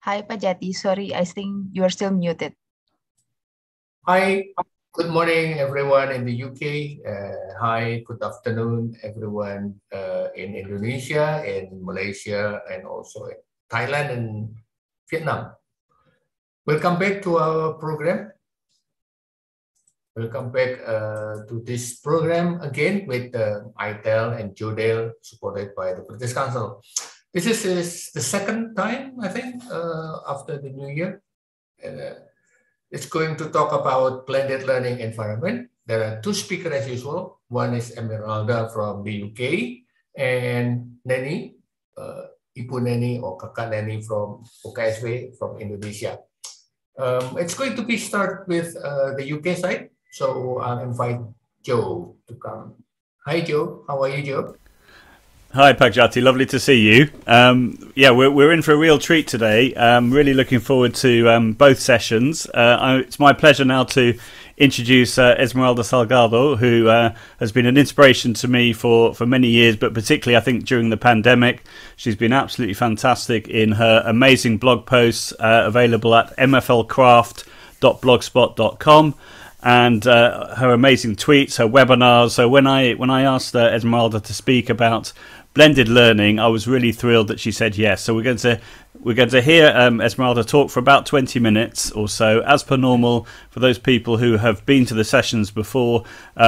Hi, Pajati. Sorry, I think you are still muted. Hi, good morning, everyone in the UK. Hi, good afternoon, everyone in Indonesia, in Malaysia, and also in Thailand and Vietnam. Welcome back to our program. Welcome back to this program again with iTELL and Jodel, supported by the British Council. This is the second time, I think, after the New Year. It's going to talk about blended learning environment. There are two speakers as usual. One is Esmeralda from the UK and Neny, Ibu Neny or Kakak Neny from UKSW from Indonesia. It's going to be start with the UK side. So I'll invite Joe to come. Hi, Joe. How are you, Joe? Hi, Pagjati. Lovely to see you. Yeah, we're in for a real treat today. Really looking forward to both sessions. It's my pleasure now to introduce Esmeralda Salgado, who has been an inspiration to me for many years, but particularly I think during the pandemic. She's been absolutely fantastic in her amazing blog posts available at mflcraft.blogspot.com. And her amazing tweets, her webinars. So when I asked Esmeralda to speak about blended learning, I was really thrilled that she said yes. So we're going to hear Esmeralda talk for about 20 minutes or so. As per normal, for those people who have been to the sessions before,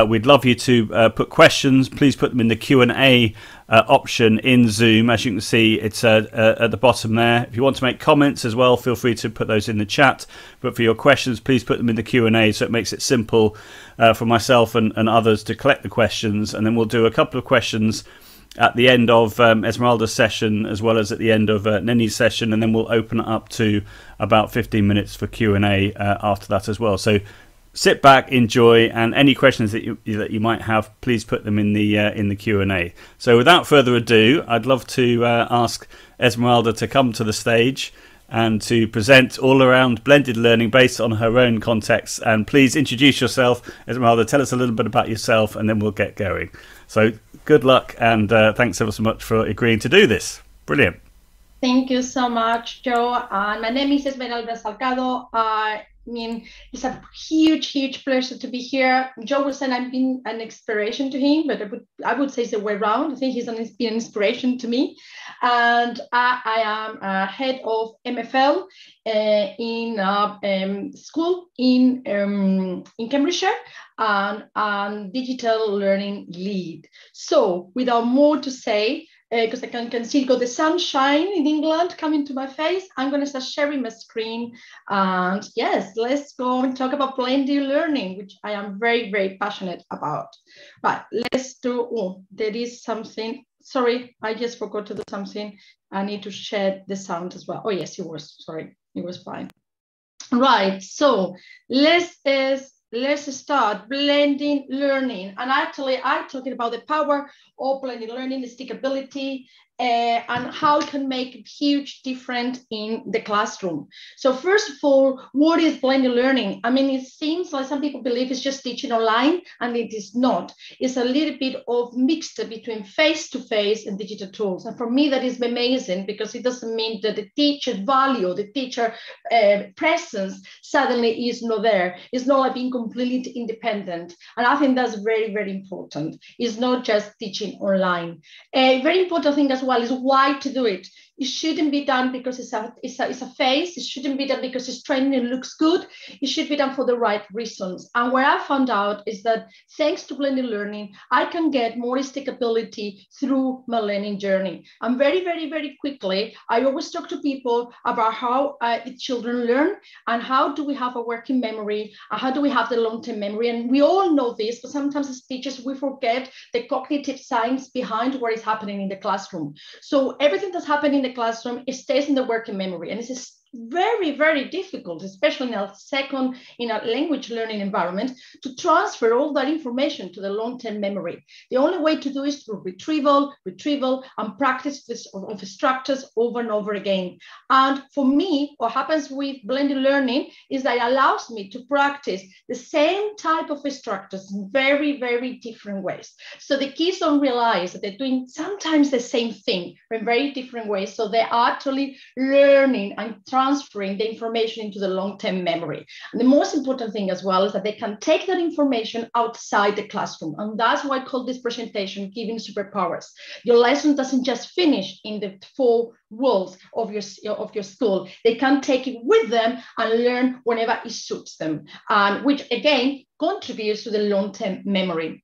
we'd love you to put questions. Please put them in the Q&A option in Zoom. As you can see, it's at the bottom there. If you want to make comments as well, feel free to put those in the chat. But for your questions, please put them in the Q&A, so it makes it simple for myself and others to collect the questions. And then we'll do a couple of questions at the end of Esmeralda's session, as well as at the end of Neny's session, and then we'll open it up to about 15 minutes for Q&A after that as well. So sit back, enjoy, and any questions that you might have, please put them in the Q&A. So without further ado, I'd love to ask Esmeralda to come to the stage and to present all around blended learning based on her own context. And please introduce yourself, Esmeralda. Tell us a little bit about yourself, and then we'll get going. So good luck, and thanks ever so much for agreeing to do this. Brilliant. Thank you so much, Joe. My name is Esmeralda Salgado. I mean, it's a huge pleasure to be here. Joe was saying I've been an inspiration to him, but I would say it's the way around. I think he's been an inspiration to me. And I am head of MFL in school in Cambridgeshire, and digital learning lead. So without more to say, because I can see the sunshine in England coming to my face, I'm going to start sharing my screen. And yes, let's go and talk about blended learning, which I am very passionate about. Right, let's do, there is something. Sorry, I just forgot to do something. I need to share the sound as well. Oh yes, it was, sorry, it was fine. Right, so let's start blending learning. And actually, I'm talking about the power of blended learning, the stickability, and how it can make a huge difference in the classroom. So first of all, what is blended learning? I mean, it seems like some people believe it's just teaching online, and it is not. It's a little bit of mixed between face-to-face and digital tools. And for me, that is amazing, because it doesn't mean that the teacher value, the teacher presence suddenly is not there. It's not like being completely independent. And I think that's very important. It's not just teaching online. A very important thing as well is why to do it. It shouldn't be done because it's a phase. It shouldn't be done because it's training and looks good. It should be done for the right reasons. And what I found out is that thanks to blended learning, I can get more stickability through my learning journey. And very quickly, I always talk to people about how children learn, and how do we have a working memory, and how do we have the long-term memory. And we all know this, but sometimes as teachers, we forget the cognitive science behind what is happening in the classroom. So everything that's happening in the classroom, it stays in the working memory, and it's very difficult, especially in a language learning environment, to transfer all that information to the long-term memory. The only way to do is through retrieval, and practice of structures over and over again. And for me, what happens with blended learning is that it allows me to practice the same type of structures in very different ways. So the kids don't realize that they're doing sometimes the same thing in very different ways. So they're actually learning and trying transferring the information into the long-term memory. And the most important thing as well is that they can take that information outside the classroom. And that's why I call this presentation Giving Superpowers. Your lesson doesn't just finish in the four walls of your school. They can take it with them and learn whenever it suits them, and which again contributes to the long-term memory.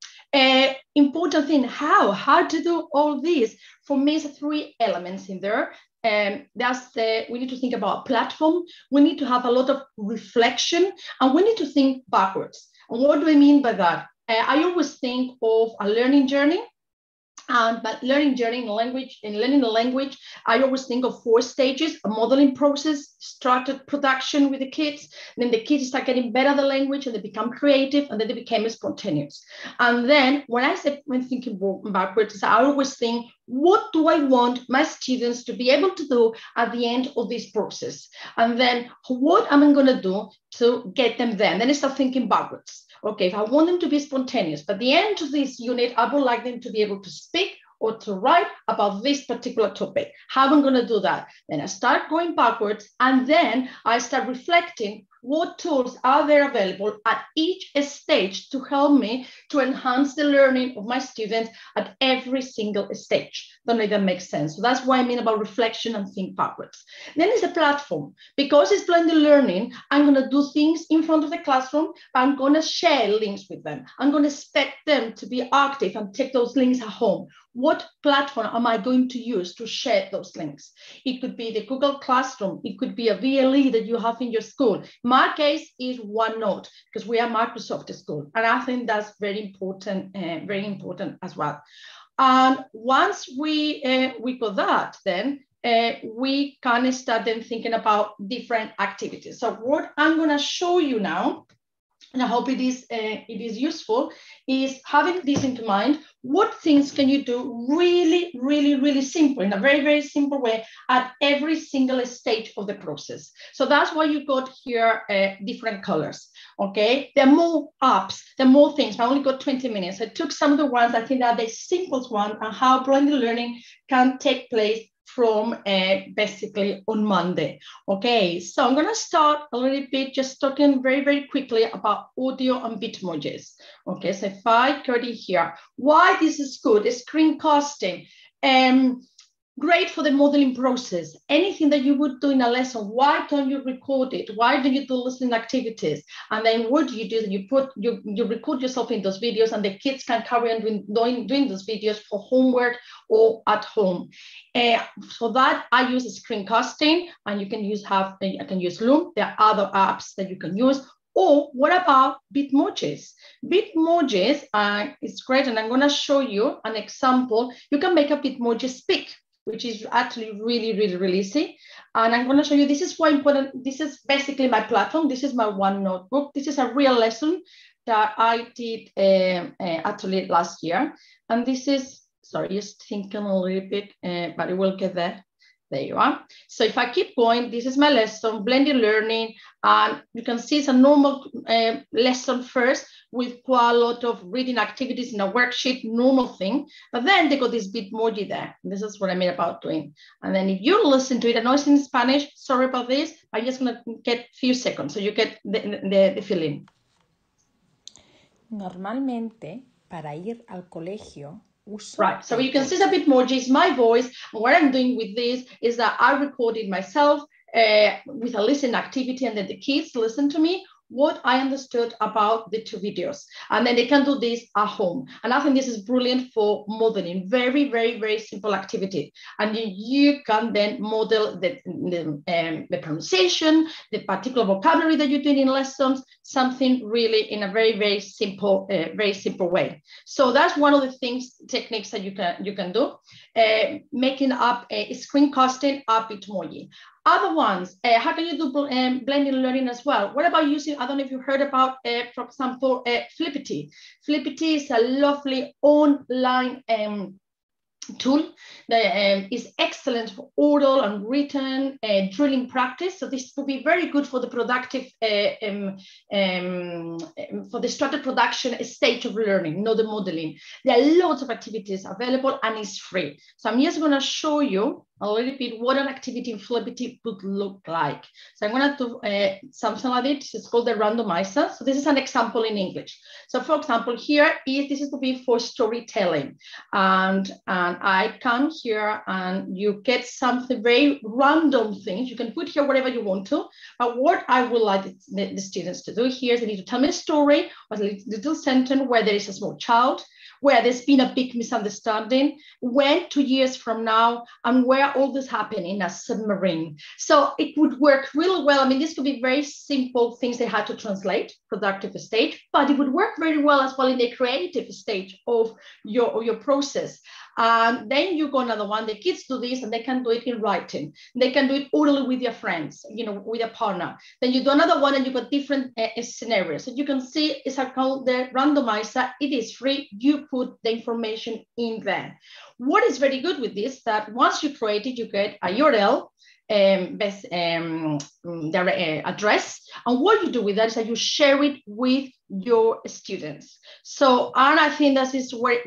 Important thing, how to do all this? For me, it's 3 elements in there. We need to think about a platform. We need to have a lot of reflection, and we need to think backwards. And what do I mean by that? I always think of a learning journey. But learning journey in learning the language, I always think of 4 stages: a modeling process, started production with the kids, then the kids start getting better at the language and they become creative, and then they became spontaneous. And then when thinking backwards, I always think, what do I want my students to be able to do at the end of this process? And then what am I going to do to get them there? And then I start thinking backwards. Okay, if I want them to be spontaneous, but at the end of this unit, I would like them to be able to speak or to write about this particular topic. How am I going to do that? Then I start going backwards, and then I start reflecting what tools are there available at each stage to help me to enhance the learning of my students at every single stage. Don't know if that makes sense. So that's what I mean about reflection and think backwards. Then it's a platform. Because it's blended learning, I'm going to do things in front of the classroom. I'm going to share links with them. I'm going to expect them to be active and take those links at home. What platform am I going to use to share those links? It could be the Google Classroom. It could be a VLE that you have in your school. My case is OneNote, because we are Microsoft school. And I think that's very important as well. And once we got that, then we can start then thinking about different activities. So what I'm going to show you now, and I hope it is useful, is having this into mind. What things can you do really, really, really simple, in a very, very simple way at every single stage of the process? So that's why you got here different colors, okay? There are more apps, there are more things. I only got 20 minutes. I took some of the ones I think are the simplest one, and how blended learning can take place from basically on Monday. Okay, so I'm going to start a little bit just talking very, very quickly about audio and Bitmojis. Okay, so if I go in here, why this is good, screencasting. Great for the modeling process. Anything that you would do in a lesson, why don't you record it? Why do you do listening activities? And then what do? You record yourself in those videos, and the kids can carry on doing those videos for homework or at home. So that I use screencasting, and you can I can use Loom. There are other apps that you can use. Or what about Bitmojis? Bitmojis is great, and I'm going to show you an example. You can make a Bitmoji speak, which is actually really, really, really easy. And I'm going to show you, this is why important. This is basically my platform. This is my one notebook. This is a real lesson that I did actually last year. And this is, sorry, just thinking a little bit, but it will get there. There you are. So if I keep going, this is my lesson, blended learning. And you can see it's a normal lesson first with quite a lot of reading activities in a worksheet, normal thing. But then they got this Bitmoji there. This is what I mean about doing. And then if you listen to it, I know it's in Spanish, sorry about this. I'm just going to get a few seconds so you get the feeling. Normalmente, para ir al colegio, right, so you can see the Bitmoji is my voice. And what I'm doing with this is that I recorded myself with a listening activity, and then the kids listen to me what I understood about the 2 videos. And then they can do this at home. And I think this is brilliant for modeling. Very, very, very simple activity. And you can then model the pronunciation, the particular vocabulary that you're doing in lessons, something really in a very, very simple way. So that's one of the techniques that you can do. Making up a screencasting up Bitmoji. Other ones, how can you do blended learning as well? What about using, I don't know if you heard about, for example, Flippity. Flippity is a lovely online tool that is excellent for oral and written drilling practice. So this will be very good for the productive, for the started production stage of learning, not the modeling. There are lots of activities available, and it's free. So I'm just going to show you a little bit what an activity in Flippity would look like. So I'm going to do something like this. It's called the randomizer. So this is an example in English. So for example, this is to be for storytelling. And I come here and you get something very random things. You can put here whatever you want to. But what I would like the students to do here is they need to tell me a story or a little sentence where there is a small child, where there's been a big misunderstanding, when 2 years from now, and where all this happened in a submarine. So it would work really well. I mean, this could be very simple things they had to translate, productive stage, but it would work very well as well in the creative stage of your process. And then you go another one, the kids do this and they can do it in writing. They can do it orally with their friends, with a partner. Then you do another one and you got different scenarios. So you can see it's called the randomizer. It is free. You put the information in there. What is very good with this, that once you create it, you get a URL, address. And what you do with that is that you share it with your students. So, and I think that's where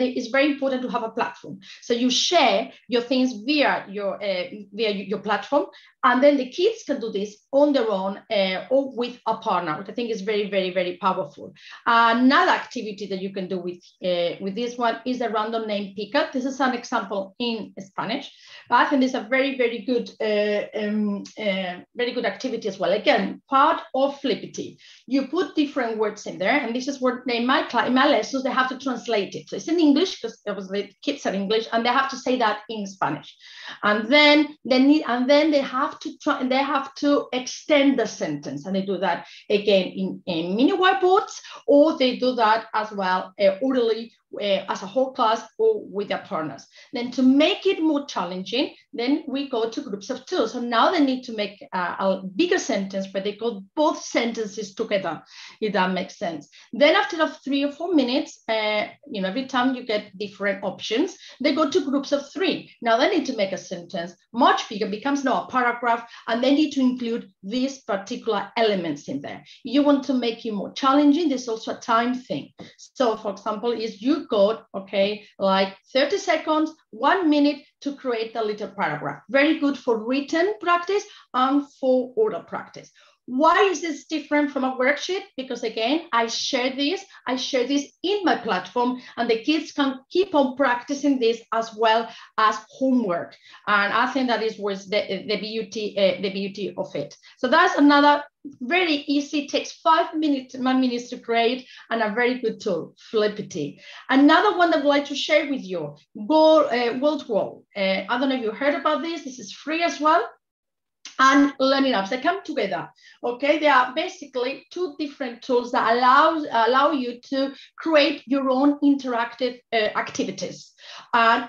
it's very important to have a platform. So you share your things via your platform, and then the kids can do this on their own or with a partner, which I think is very, very, very powerful. Another activity that you can do with this one is the random name picker. This is an example in Spanish. I think it's a very, very good, activity as well. Again, part of Flippity. You put different words in there, and this is what in my lessons they have to translate it. So it's in English because obviously kids are English, and they have to say that in Spanish, and then they have to extend the sentence, and they do that again in mini whiteboards, or they do that as well orally as a whole class or with their partners. Then to make it more challenging, then we go to groups of 2. So now they need to make a bigger sentence, but they go both sentences together, if that makes sense. Then after 3 or 4 minutes, every time you get different options, they go to groups of 3. Now they need to make a sentence much bigger, becomes now a paragraph, and they need to include these particular elements in there. You want to make it more challenging, there's also a time thing. So for example, is you got, like 30 seconds, 1 minute to create a little paragraph. Very good for written practice and for oral practice. Why is this different from a worksheet? Because again, I share this in my platform, and the kids can keep on practicing this as well as homework. And I think that was the beauty of it. So that's another very easy, takes 5 minutes to create, and a very good tool, Flippity. Another one that I'd like to share with you, workload. I don't know if you heard about this. This is free as well. And learning apps, they come together. They are basically 2 different tools that allow you to create your own interactive activities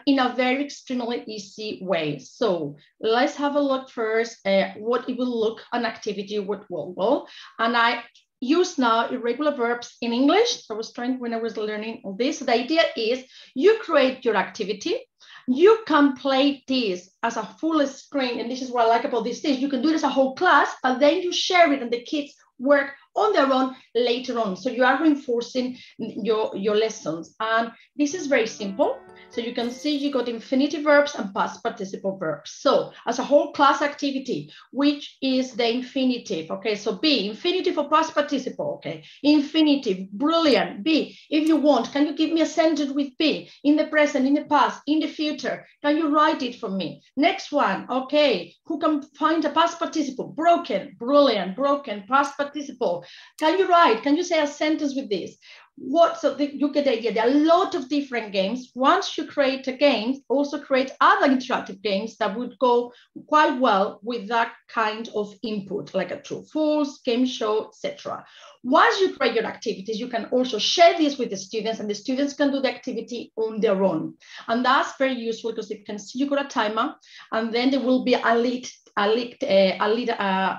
in a very extremely easy way. So let's have a look first what it will look an activity with workload. And I use now irregular verbs in English. So I was trying when I was learning all this. So the idea is you create your activity. You can play this as a full screen, and this is what I like about these things. You can do this a whole class, but then you share it and the kids work on their own later on. So you are reinforcing your lessons. And this is very simple. So you can see you got infinitive verbs and past participle verbs. So as a whole class activity, which is the infinitive, so be infinitive or past participle, infinitive, brilliant, be, if you want, can you give me a sentence with be, in the present, in the past, in the future, can you write it for me? Next one, who can find a past participle? Broken, brilliant, broken, past participle. Can you write, can you say a sentence with this? You get the idea. There are a lot of different games. Once you create a game, also create other interactive games that would go quite well with that kind of input, like a true, false, game show, etc. Once you create your activities, you can also share this with the students, and the students can do the activity on their own. And that's very useful because they can see you got a timer, and then there will be a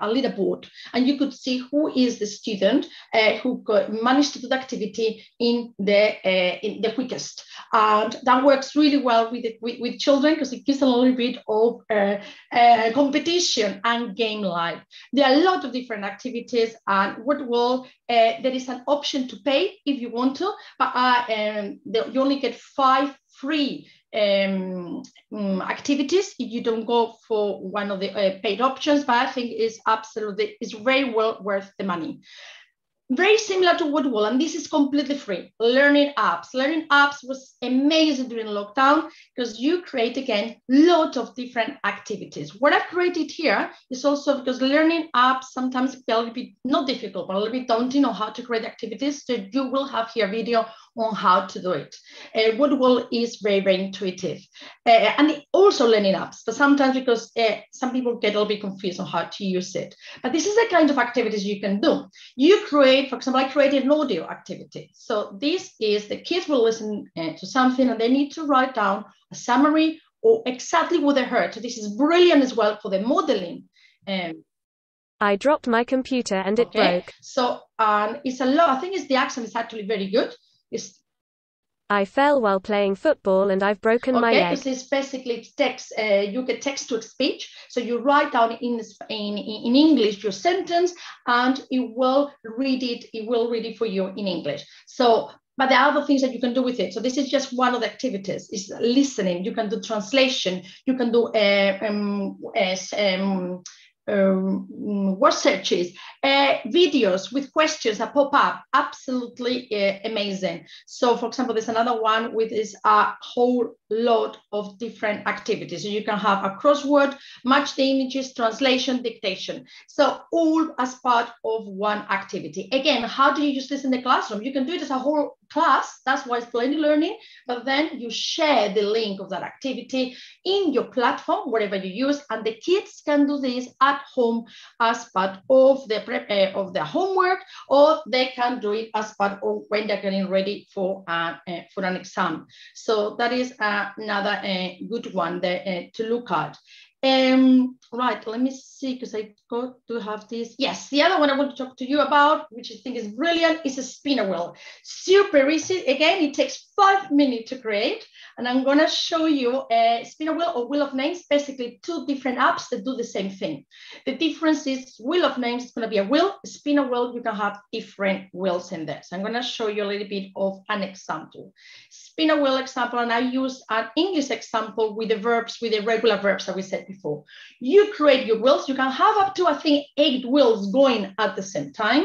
leaderboard, and you could see who is the student who managed to do the activity in the quickest. And that works really well with children because it gives a little bit of competition and game life. There are a lot of different activities, and there is an option to pay if you want to, but you only get 5 free activities if you don't go for one of the paid options, but I think it's very well worth the money. Very similar to Woodwall, and this is completely free. Learning apps. Learning apps was amazing during lockdown because you create, again, lots of different activities. What I've created here is also because learning apps sometimes be a little bit, not difficult, but a little bit daunting on how to create activities. So you will have here a video on how to do it. Woodwall is very, very intuitive. And also learning apps, but sometimes because some people get a little bit confused on how to use it. But this is the kind of activities you can do. You create, for example, I created an audio activity. So this is the kids will listen to something and they need to write down a summary or exactly what they heard. So this is brilliant as well for the modeling. I dropped my computer and it broke. So it's a lot. I think the accent is actually very good. I fell while playing football and I've broken my leg. Because it's basically text. You get text to speech. So you write down in English your sentence, and it will read it. It will read it for you in English. So, but there are other things that you can do with it. So this is just one of the activities. It's listening. You can do translation. You can do word searches, videos with questions that pop up. Absolutely amazing. So for example, there's another one with a whole lot of different activities. So you can have a crossword, match the images, translation, dictation. So all as part of one activity. Again, how do you use this in the classroom? You can do it as a whole class. That's why it's blended learning. But then you share the link of that activity in your platform, whatever you use, and the kids can do this at home as part of the homework, or they can do it as part of when they're getting ready for an exam. So that is another good one there, to look at. Right, let me see, because I got to have this. Yes, the other one I want to talk to you about, which I think is brilliant, is a spinner wheel. Super easy. Again, it takes 5 minutes to create, and I'm going to show you a spinner wheel or wheel of names, basically 2 different apps that do the same thing. The difference is wheel of names is going to be a wheel. A spinner wheel, you can have different wheels in there. So I'm going to show you a little bit of an example. Spinner wheel example, and I use an English example with the verbs, with the regular verbs that we said before. You create your wheels. You can have up to, I think, 8 wheels going at the same time.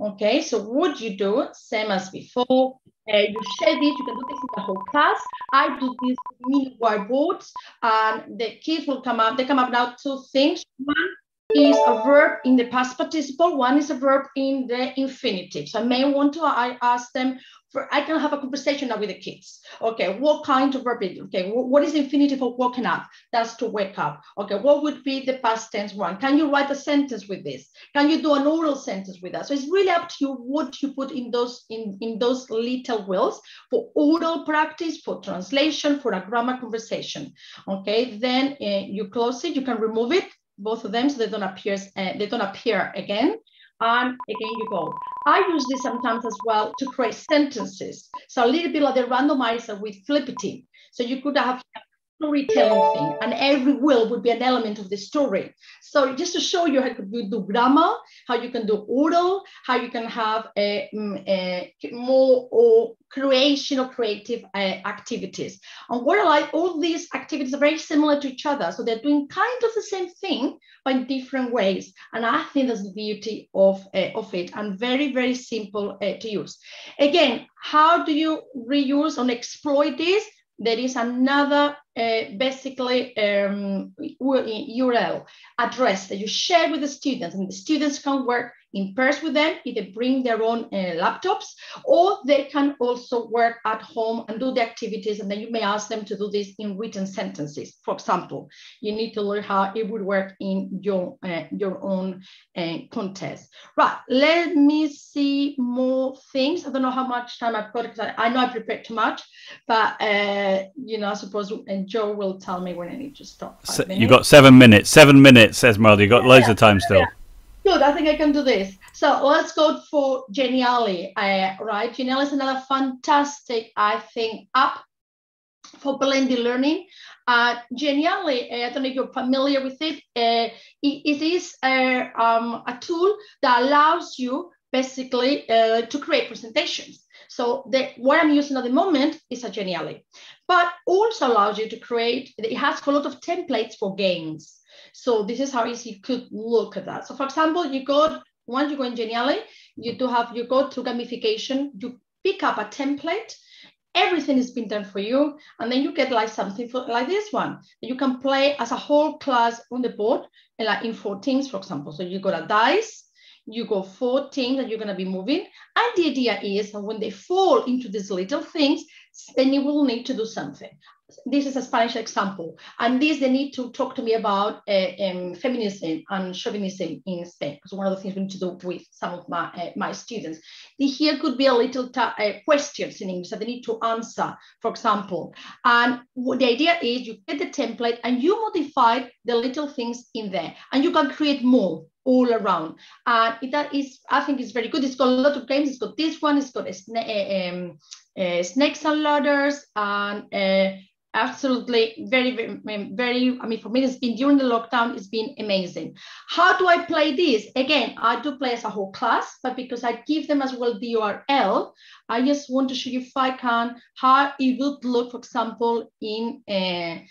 Okay, so what you do, same as before, you share this. You can do this in the whole class. I do this mini whiteboards, and the kids will come up. They come up now 2 things. One is a verb in the past participle. One is a verb in the infinitive. So I may want to ask them, I can have a conversation now with the kids. Okay, what kind of verb is it? Okay, what is the infinitive of woken up? That's to wake up. Okay, what would be the past tense one? Can you write a sentence with this? Can you do an oral sentence with that? So it's really up to you what you put in those little wheels for oral practice, for translation, for a grammar conversation. Okay, then you close it. You can remove it, both of them, so they don't appear again. And again, you go. I use this sometimes as well to create sentences. So a little bit like the randomizer with Flippity. So you could have a storytelling thing, and every wheel would be an element of the story. So just to show you how you do grammar, how you can do oral, how you can have more or creation or creative activities. And what I like, all these activities are very similar to each other. So they're doing kind of the same thing, but in different ways. And I think that's the beauty of it, and very, very simple to use. Again, how do you reuse and exploit this? There is another basically URL address that you share with the students, and the students can work in pairs with them, either bring their own laptops, or they can also work at home and do the activities, and then you may ask them to do this in written sentences. For example, you need to learn how it would work in your own contest. Right, let me see more things. I don't know how much time I've got, because I know I prepared too much, but you know, I suppose Joe will tell me when I need to stop. So you've got 7 minutes. 7 minutes, Esmeralda. You've got loads of time still. Good, I think I can do this. So let's go for Genially, right? Genially is another fantastic, I think, app for blended learning. Genially, I don't know if you're familiar with it. It is a tool that allows you basically to create presentations. So what I'm using at the moment is a Genially, but also allows you to create, it has a lot of templates for games. So this is how easy you could look at that. So for example, once you go in Genially, you go to gamification, you pick up a template, everything has been done for you, and then you get like something like this one. You can play as a whole class on the board, and like in 4 teams, for example. So you got a dice, you go 4 teams that you're going to be moving, and the idea is that when they fall into these little things, then you will need to do something. This is a Spanish example, and they need to talk to me about feminism and chauvinism in Spain, because one of the things we need to do with some of my students. Here could be a little questions in English that they need to answer, for example. And the idea is you get the template and you modify the little things in there, and you can create more all around. And that is, I think, is very good. It's got a lot of games. It's got this one. It's got snakes and ladders, and absolutely very, very, I mean, for me, it's been during the lockdown, it's been amazing. How do I play this? Again, I do play as a whole class, but because I give them as well the URL, I just want to show you, if I can, how it would look, for example, in a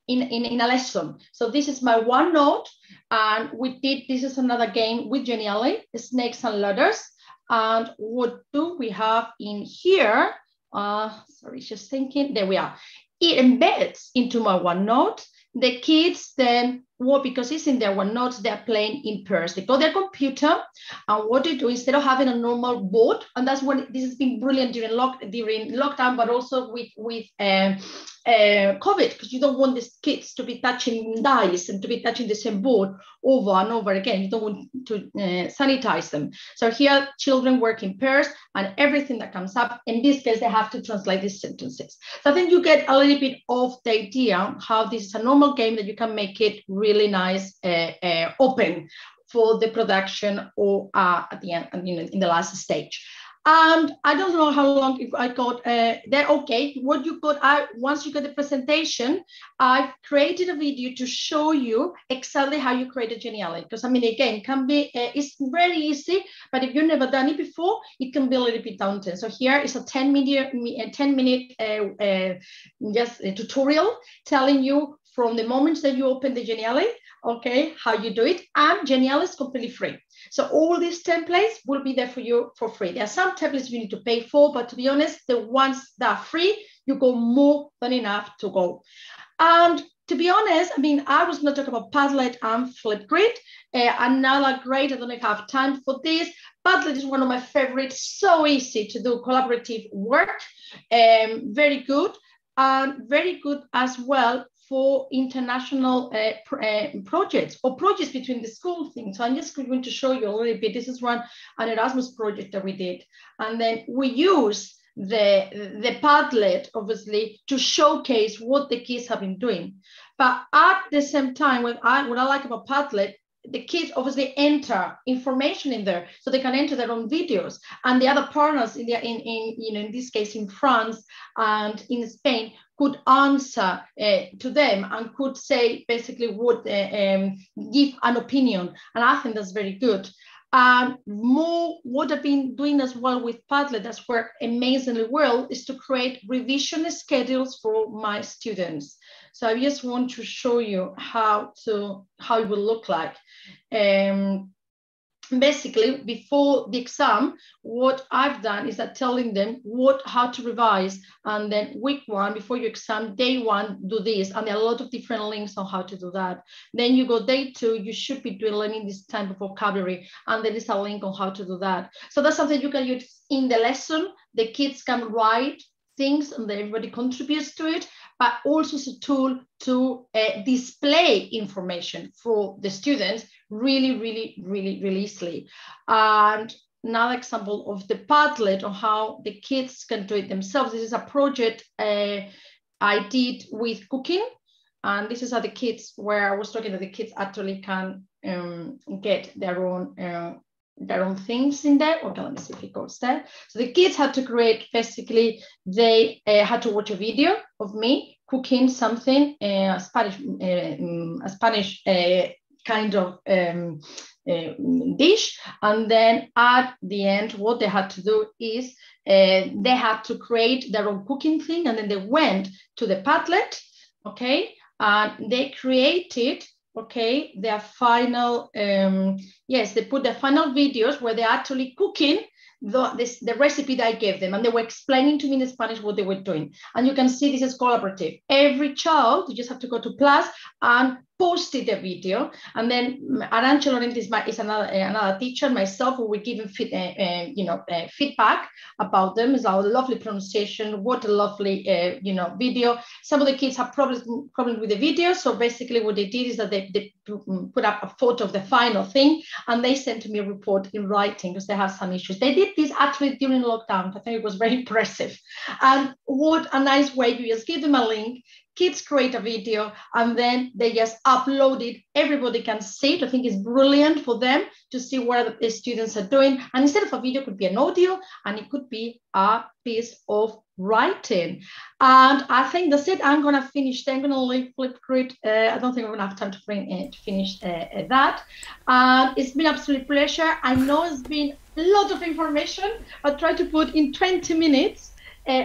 lesson. So this is my OneNote, and this is another game with Genially, snakes and ladders. And what do we have in here? Sorry, just thinking, there we are. It embeds into my OneNote. The kids then, because it's in their OneNote, they're playing in pairs. They got their computer, and what they do, instead of having a normal board, and that's when this has been brilliant during lockdown, but also with COVID, because you don't want these kids to be touching dice and to be touching the same board over and over again. You don't want to sanitize them. So here, children work in pairs, and everything that comes up, in this case, they have to translate these sentences. So I think you get a little bit of the idea how this is a normal game that you can make it really nice, open for the production, or at the end, in the last stage. And I don't know how long I got there. Okay, what you got, once you get the presentation, I've created a video to show you exactly how you create a Genially. Because I mean, again, it's very easy, but if you've never done it before, it can be a little bit daunting. So here is a 10-minute just a tutorial telling you from the moment that you open the Genially, okay, how you do it. And Genially is completely free. So all these templates will be there for you for free. There are some templates you need to pay for, but to be honest, the ones that are free, you go more than enough to go. And to be honest, I mean, I was going to talk about Padlet and Flipgrid. Another great, I don't know if I have time for this. Padlet is one of my favorites, so easy to do collaborative work, very good, and very good as well for international projects or projects between the school things. So I'm just going to show you a little bit. This is an Erasmus project that we did. And then we use the Padlet, obviously, to showcase what the kids have been doing. But at the same time, what I like about Padlet, the kids obviously enter information in there, so they can enter their own videos, and the other partners in this case in France and in Spain could answer to them and could say basically what give an opinion, and I think that's very good. What I've been doing as well with Padlet that's worked amazingly well is to create revision schedules for my students. So I just want to show you how it will look like. Basically, before the exam, what I've done is that telling them how to revise, and then week 1 before your exam, day 1, do this, and there are a lot of different links on how to do that. Then you go day 2, you should be learning this type of vocabulary, and there is a link on how to do that. So that's something you can use in the lesson. The kids can write things and everybody contributes to it, but also it's a tool to display information for the students really, really, really, really easily. And another example of the Padlet on how the kids can do it themselves. This is a project I did with cooking. And this is how the kids, where I was talking that the kids actually can get their own things in there. Okay, let me see if it goes there. So the kids had to create, basically, they had to watch a video of me cooking something, a Spanish kind of dish. And then at the end, what they had to do is they had to create their own cooking thing. And then they went to the Padlet, okay, and they created, okay, their final, yes, they put their final videos where they're actually cooking the recipe that I gave them, and they were explaining to me in Spanish what they were doing. And you can see this is collaborative. Every child, you just have to go to Plus and post the video, and then Arancha Lorente is another teacher, myself, who will give feedback about them. It's our lovely pronunciation, what a lovely video. Some of the kids have problems with the video, so basically what they did is that they put up a photo of the final thing, and they sent me a report in writing because they have some issues. They did this actually during lockdown. I think it was very impressive. And what a nice way, you just give them a link, kids create a video, and then they just upload it. Everybody can see it. I think it's brilliant for them to see what the students are doing. And instead of a video, it could be an audio, and it could be a piece of writing. And I think that's it. I'm going to finish. I'm going to flip through it. I don't think we're going to have time to finish that. It's been an absolute pleasure. I know it's been a lot of information. I'll try to put in 20 minutes.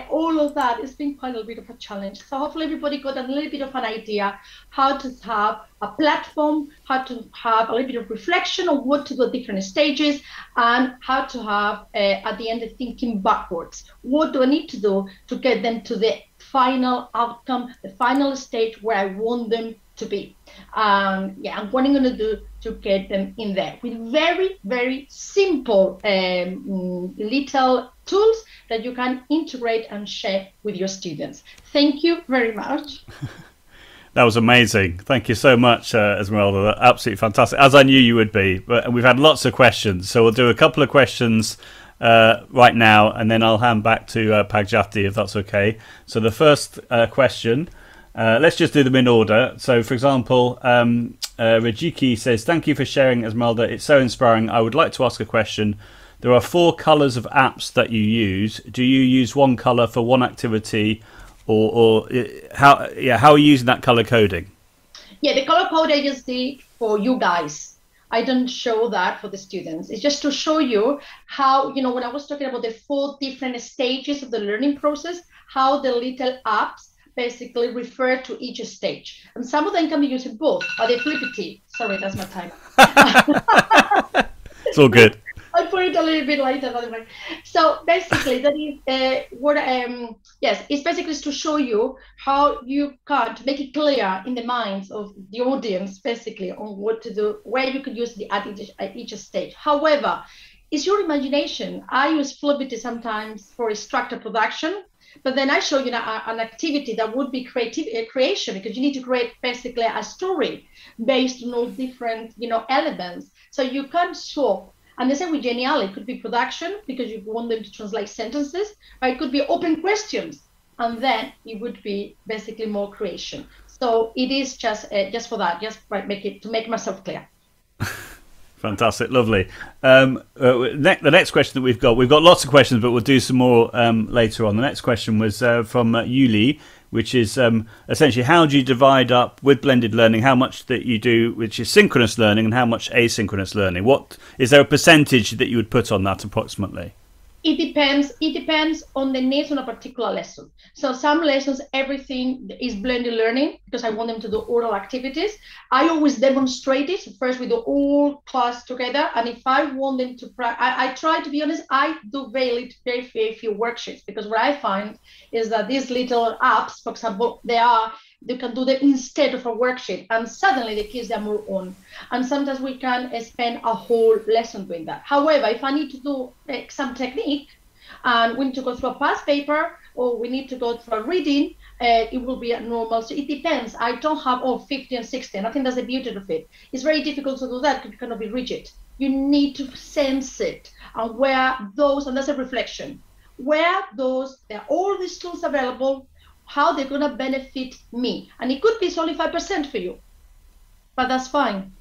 All of that has been quite a little bit of a challenge. So hopefully everybody got a little bit of an idea how to have a platform, how to have a little bit of reflection on what to do at different stages, and how to have, at the end, the thinking backwards. What do I need to do to get them to the final outcome, the final stage where I want them to be? And what I'm going to do to get them in there with very, very simple little tools that you can integrate and share with your students. Thank you very much. That was amazing. Thank you so much, Esmeralda. Absolutely fantastic, as I knew you would be. But we've had lots of questions, so we'll do a couple of questions right now, and then I'll hand back to Pagjati, if that's okay. So the first question, let's just do them in order. So, for example, Rajiki says, "Thank you for sharing, Esmeralda. It's so inspiring. I would like to ask a question. There are 4 colours of apps that you use. Do you use one colour for one activity, or how are you using that colour coding?" Yeah, the colour code I just did for you guys. I don't show that for the students. It's just to show you how, when I was talking about the 4 different stages of the learning process, how the little apps basically refer to each stage. And some of them can be used in both, but they flip it. Sorry, that's my time. It's all good. I'll put it a little bit later. So basically, that is it's basically to show you how you can make it clear in the minds of the audience, basically, on what to do, where you could use the at each stage. However, it's your imagination. I use Fluidity sometimes for instructor production, but then I show you an activity that would be creation, because you need to create basically a story based on all different elements. So you can swap. And the same with Genial, it could be production because you want them to translate sentences, or it could be open questions, and then it would be basically more creation. So it is just for that, just to make myself clear. Fantastic, lovely. The next question that we've got lots of questions, but we'll do some more later on. The next question was from Yuli, which is essentially, how do you divide up with blended learning how much that you do, which is synchronous learning, and how much asynchronous learning? What is there a percentage that you would put on that approximately? It depends. It depends on the needs on a particular lesson. So some lessons, everything is blended learning because I want them to do oral activities. I always demonstrate it. First, we do all class together. And if I want them to I try to be honest, I do very few worksheets, because what I find is that these little apps, for example, they can do them instead of a worksheet, and suddenly the kids are more on. And sometimes we can spend a whole lesson doing that. However, if I need to do some technique, and we need to go through a past paper, or we need to go through a reading, it will be normal. So it depends. I don't have 50 and 60. And I think that's the beauty of it. It's very difficult to do that because you cannot be rigid. You need to sense it, and where those, and that's a reflection, where those, there are all these tools available, how they're going to benefit me. And it could be it's only 5% for you, but that's fine.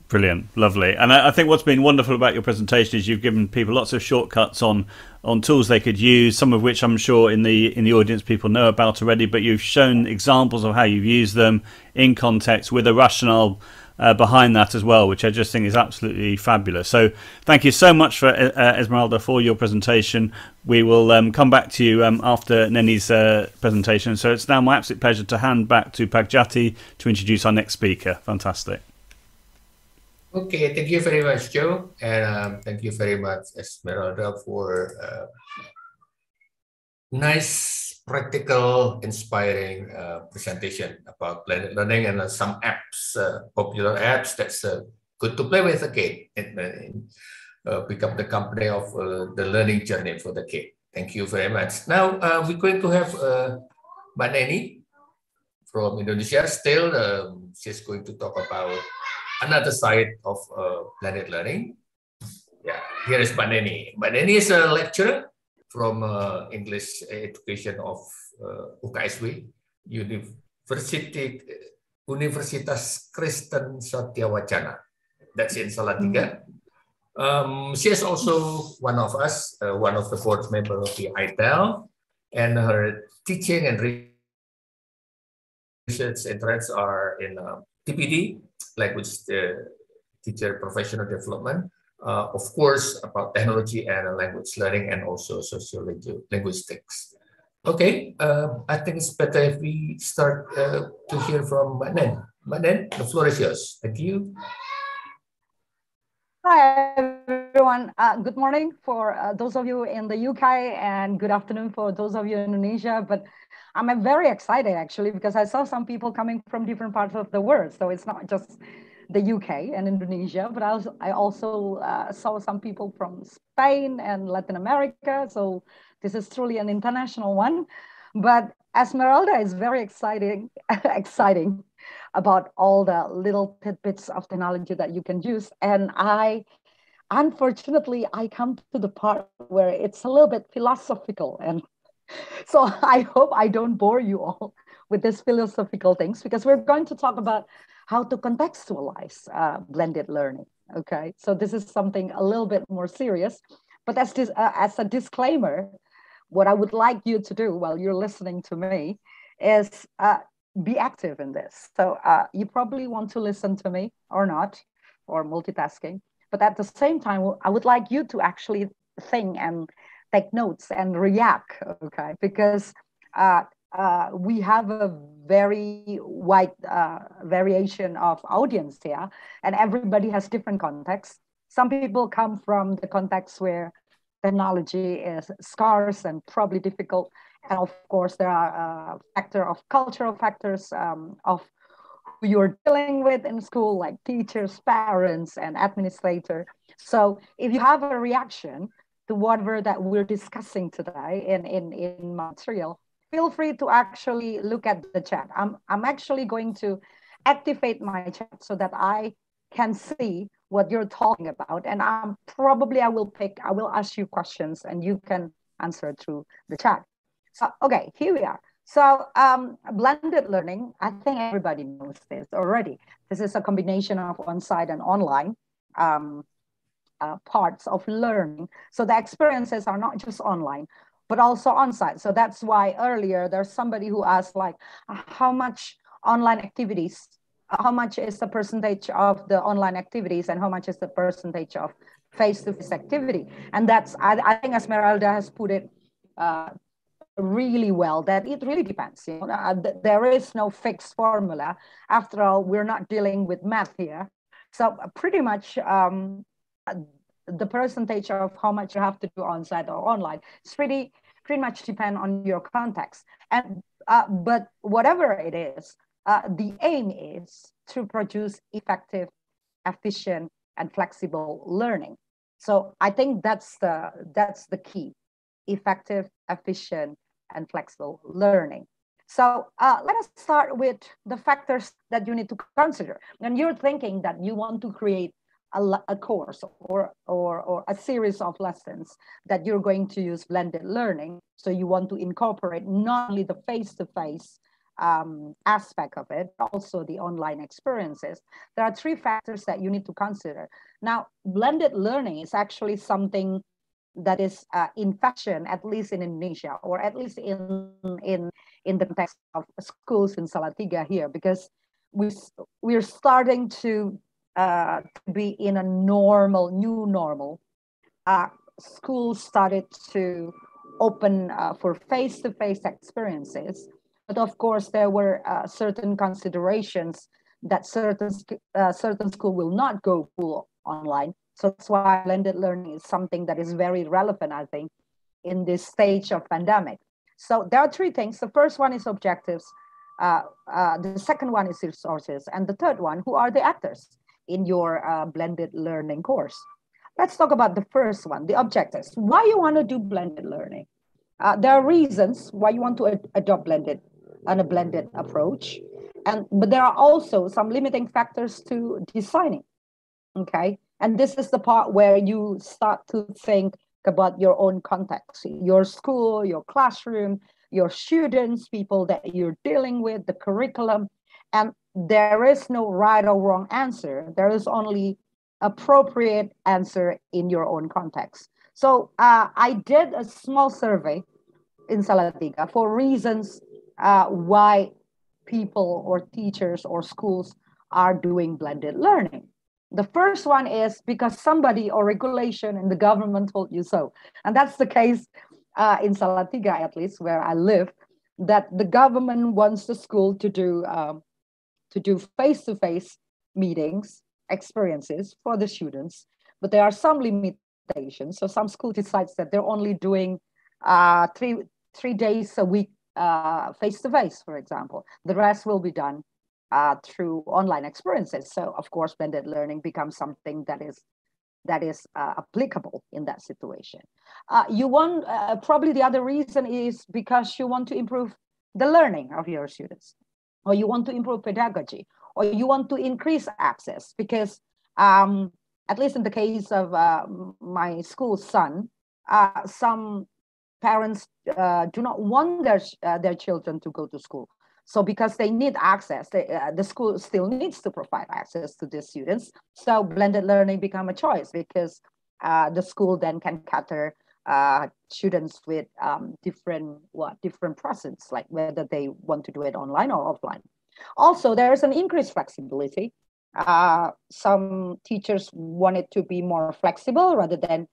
Brilliant, lovely. And I think what's been wonderful about your presentation is you've given people lots of shortcuts on tools they could use, some of which I'm sure in the audience people know about already, but you've shown examples of how you've used them in context with a rationale behind that as well, which I just think is absolutely fabulous. So thank you so much for Esmeralda for your presentation. We will come back to you after Neny's presentation. So it's now my absolute pleasure to hand back to Pagjati to introduce our next speaker. Fantastic. Okay, thank you very much, Joe, and thank you very much, Esmeralda, for nice, practical, inspiring presentation about blended learning and some apps, popular apps that's good to play with again and become the company of the learning journey for the kid. Thank you very much. Now we're going to have Mbak Neny from Indonesia. Still, she's going to talk about another side of blended learning. Yeah, here is Mbak Neny. Mbak Neny is a lecturer from English Education of UKSW, Universitas Kristen Satya Wacana. That's in Salatiga. She is also one of us, one of the board members of the iTELL, and her teaching and research interests are in TPD, language teacher professional development, of course, about technology and language learning, and also sociology, linguistics. Okay, I think it's better if we start to hear from Mbak Nen. Mbak Nen, the floor is yours. Thank you. Hi, everyone. Good morning for those of you in the UK, and good afternoon for those of you in Indonesia. But I'm very excited, actually, because I saw some people coming from different parts of the world. So it's not just the UK and Indonesia, but I also saw some people from Spain and Latin America. So this is truly an international one. But Esmeralda is very exciting about all the little tidbits of technology that you can use. And unfortunately, I come to the part where it's a little bit philosophical. And so I hope I don't bore you all with these philosophical things, because we're going to talk about how to contextualize blended learning. Okay, so this is something a little bit more serious. But as a disclaimer, what I would like you to do while you're listening to me is be active in this. So you probably want to listen to me or not, or multitasking. But at the same time, I would like you to actually think and take notes and react, okay? Because we have a very wide variation of audience here, and everybody has different contexts. Some people come from the context where technology is scarce and probably difficult. And of course, there are cultural factors of who you're dealing with in school, like teachers, parents, and administrator. So if you have a reaction to whatever that we're discussing today in material, feel free to actually look at the chat. I'm actually going to activate my chat so that I can see what you're talking about. And I will ask you questions and you can answer through the chat. So, okay, here we are. So blended learning, I think everybody knows this already. This is a combination of on-site and online parts of learning. So the experiences are not just online, but also on-site. So that's why earlier there's somebody who asked, like, how much online activities, how much is the percentage of the online activities and how much is the percentage of face-to-face activity? And that's, I think Esmeralda has put it really well, that it really depends. You know, there is no fixed formula. After all, we're not dealing with math here. So pretty much the percentage of how much you have to do on-site or online is pretty much depend on your context. And but whatever it is, the aim is to produce effective, efficient, and flexible learning. So I think that's the key: effective, efficient, and flexible learning. So let us start with the factors that you need to consider. When you're thinking that you want to create a course or a series of lessons that you're going to use blended learning, so you want to incorporate not only the face-to-face aspect of it, but also the online experiences, there are three factors that you need to consider. Now, blended learning is actually something that is in fashion, at least in Indonesia, or at least in the context of schools in Salatiga here, because we're starting to be in a new normal. Schools started to open for face-to-face experiences, but of course there were certain considerations that certain school will not go full online. So that's why blended learning is something that is very relevant, I think, in this stage of pandemic. So there are three things. The first one is objectives. The second one is resources. And the third one, who are the actors in your blended learning course? Let's talk about the first one, the objectives. Why you want to do blended learning? There are reasons why you want to adopt a blended approach. But there are also some limiting factors to designing, okay? And this is the part where you start to think about your own context, your school, your classroom, your students, people that you're dealing with, the curriculum. And there is no right or wrong answer. There is only appropriate answer in your own context. So I did a small survey in Salatiga for reasons why people or teachers or schools are doing blended learning. The first one is because somebody or regulation in the government told you so. And that's the case in Salatiga, at least where I live, that the government wants the school to do face-to-face meetings, experiences for the students, but there are some limitations. So some school decides that they're only doing three days a week face-to-face, for example. The rest will be done through online experiences. So of course, blended learning becomes something that is applicable in that situation. You want, probably the other reason is because you want to improve the learning of your students, or you want to improve pedagogy, or you want to increase access, because at least in the case of my school's son, some parents do not want their children to go to school. So because they need access, the school still needs to provide access to the students. So blended learning become a choice, because the school then can cater students with different presence, like whether they want to do it online or offline. Also, there is an increased flexibility. Some teachers want it to be more flexible rather than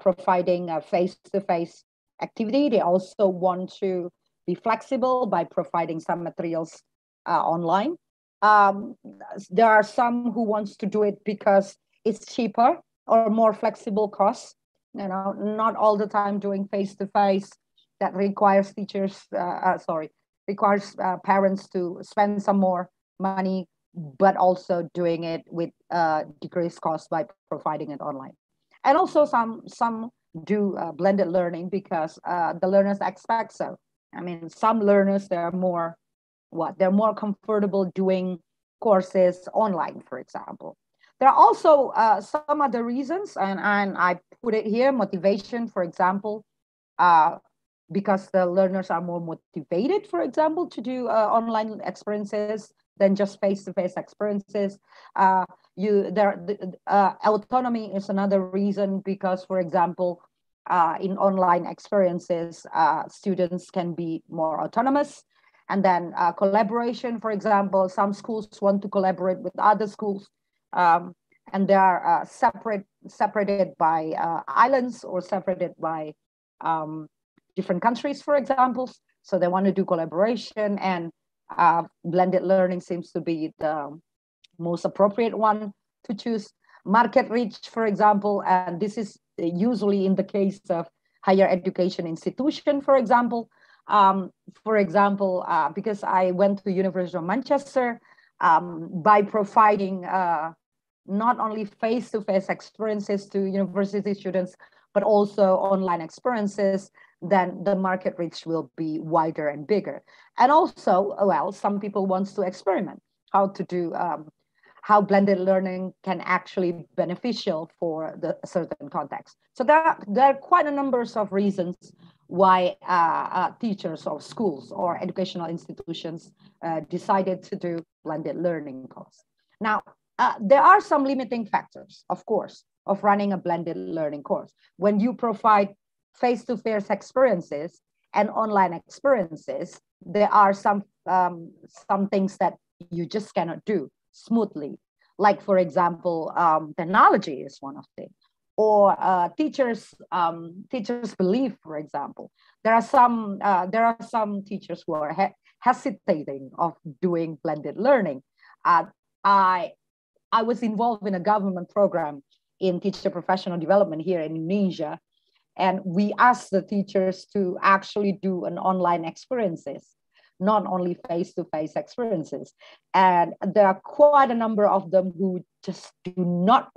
providing a face-to-face activity. They also want to be flexible by providing some materials online. There are some who wants to do it because it's cheaper or more flexible costs. You know, not all the time doing face-to-face. That requires requires parents to spend some more money, but also doing it with decreased cost by providing it online. And also some do blended learning because the learners expect so. I mean, some learners, they're more comfortable doing courses online, for example. There are also some other reasons, and I put it here, motivation, for example, because the learners are more motivated, for example, to do online experiences than just face-to-face experiences. Autonomy is another reason, because, for example, in online experiences, students can be more autonomous. And then collaboration, for example, some schools want to collaborate with other schools, and they are separated by islands or separated by different countries, for example. So they want to do collaboration, and blended learning seems to be the most appropriate one to choose. Market reach, for example, and this is usually in the case of higher education institution, for example. Because I went to University of Manchester, by providing not only face-to-face experiences to university students, but also online experiences, then the market reach will be wider and bigger. And also, well, some people want to experiment how to do how blended learning can actually be beneficial for the certain context. So there are quite a number of reasons why teachers or schools or educational institutions decided to do blended learning course. Now, there are some limiting factors, of course, of running a blended learning course. When you provide face-to-face experiences and online experiences, there are some things that you just cannot do smoothly. Like, for example, technology is one of them, or teachers belief, for example. There are some teachers who are hesitating of doing blended learning. I was involved in a government program in teacher professional development here in Indonesia, and we asked the teachers to actually do an online experiences, not only face-to-face experiences. And there are quite a number of them who just did not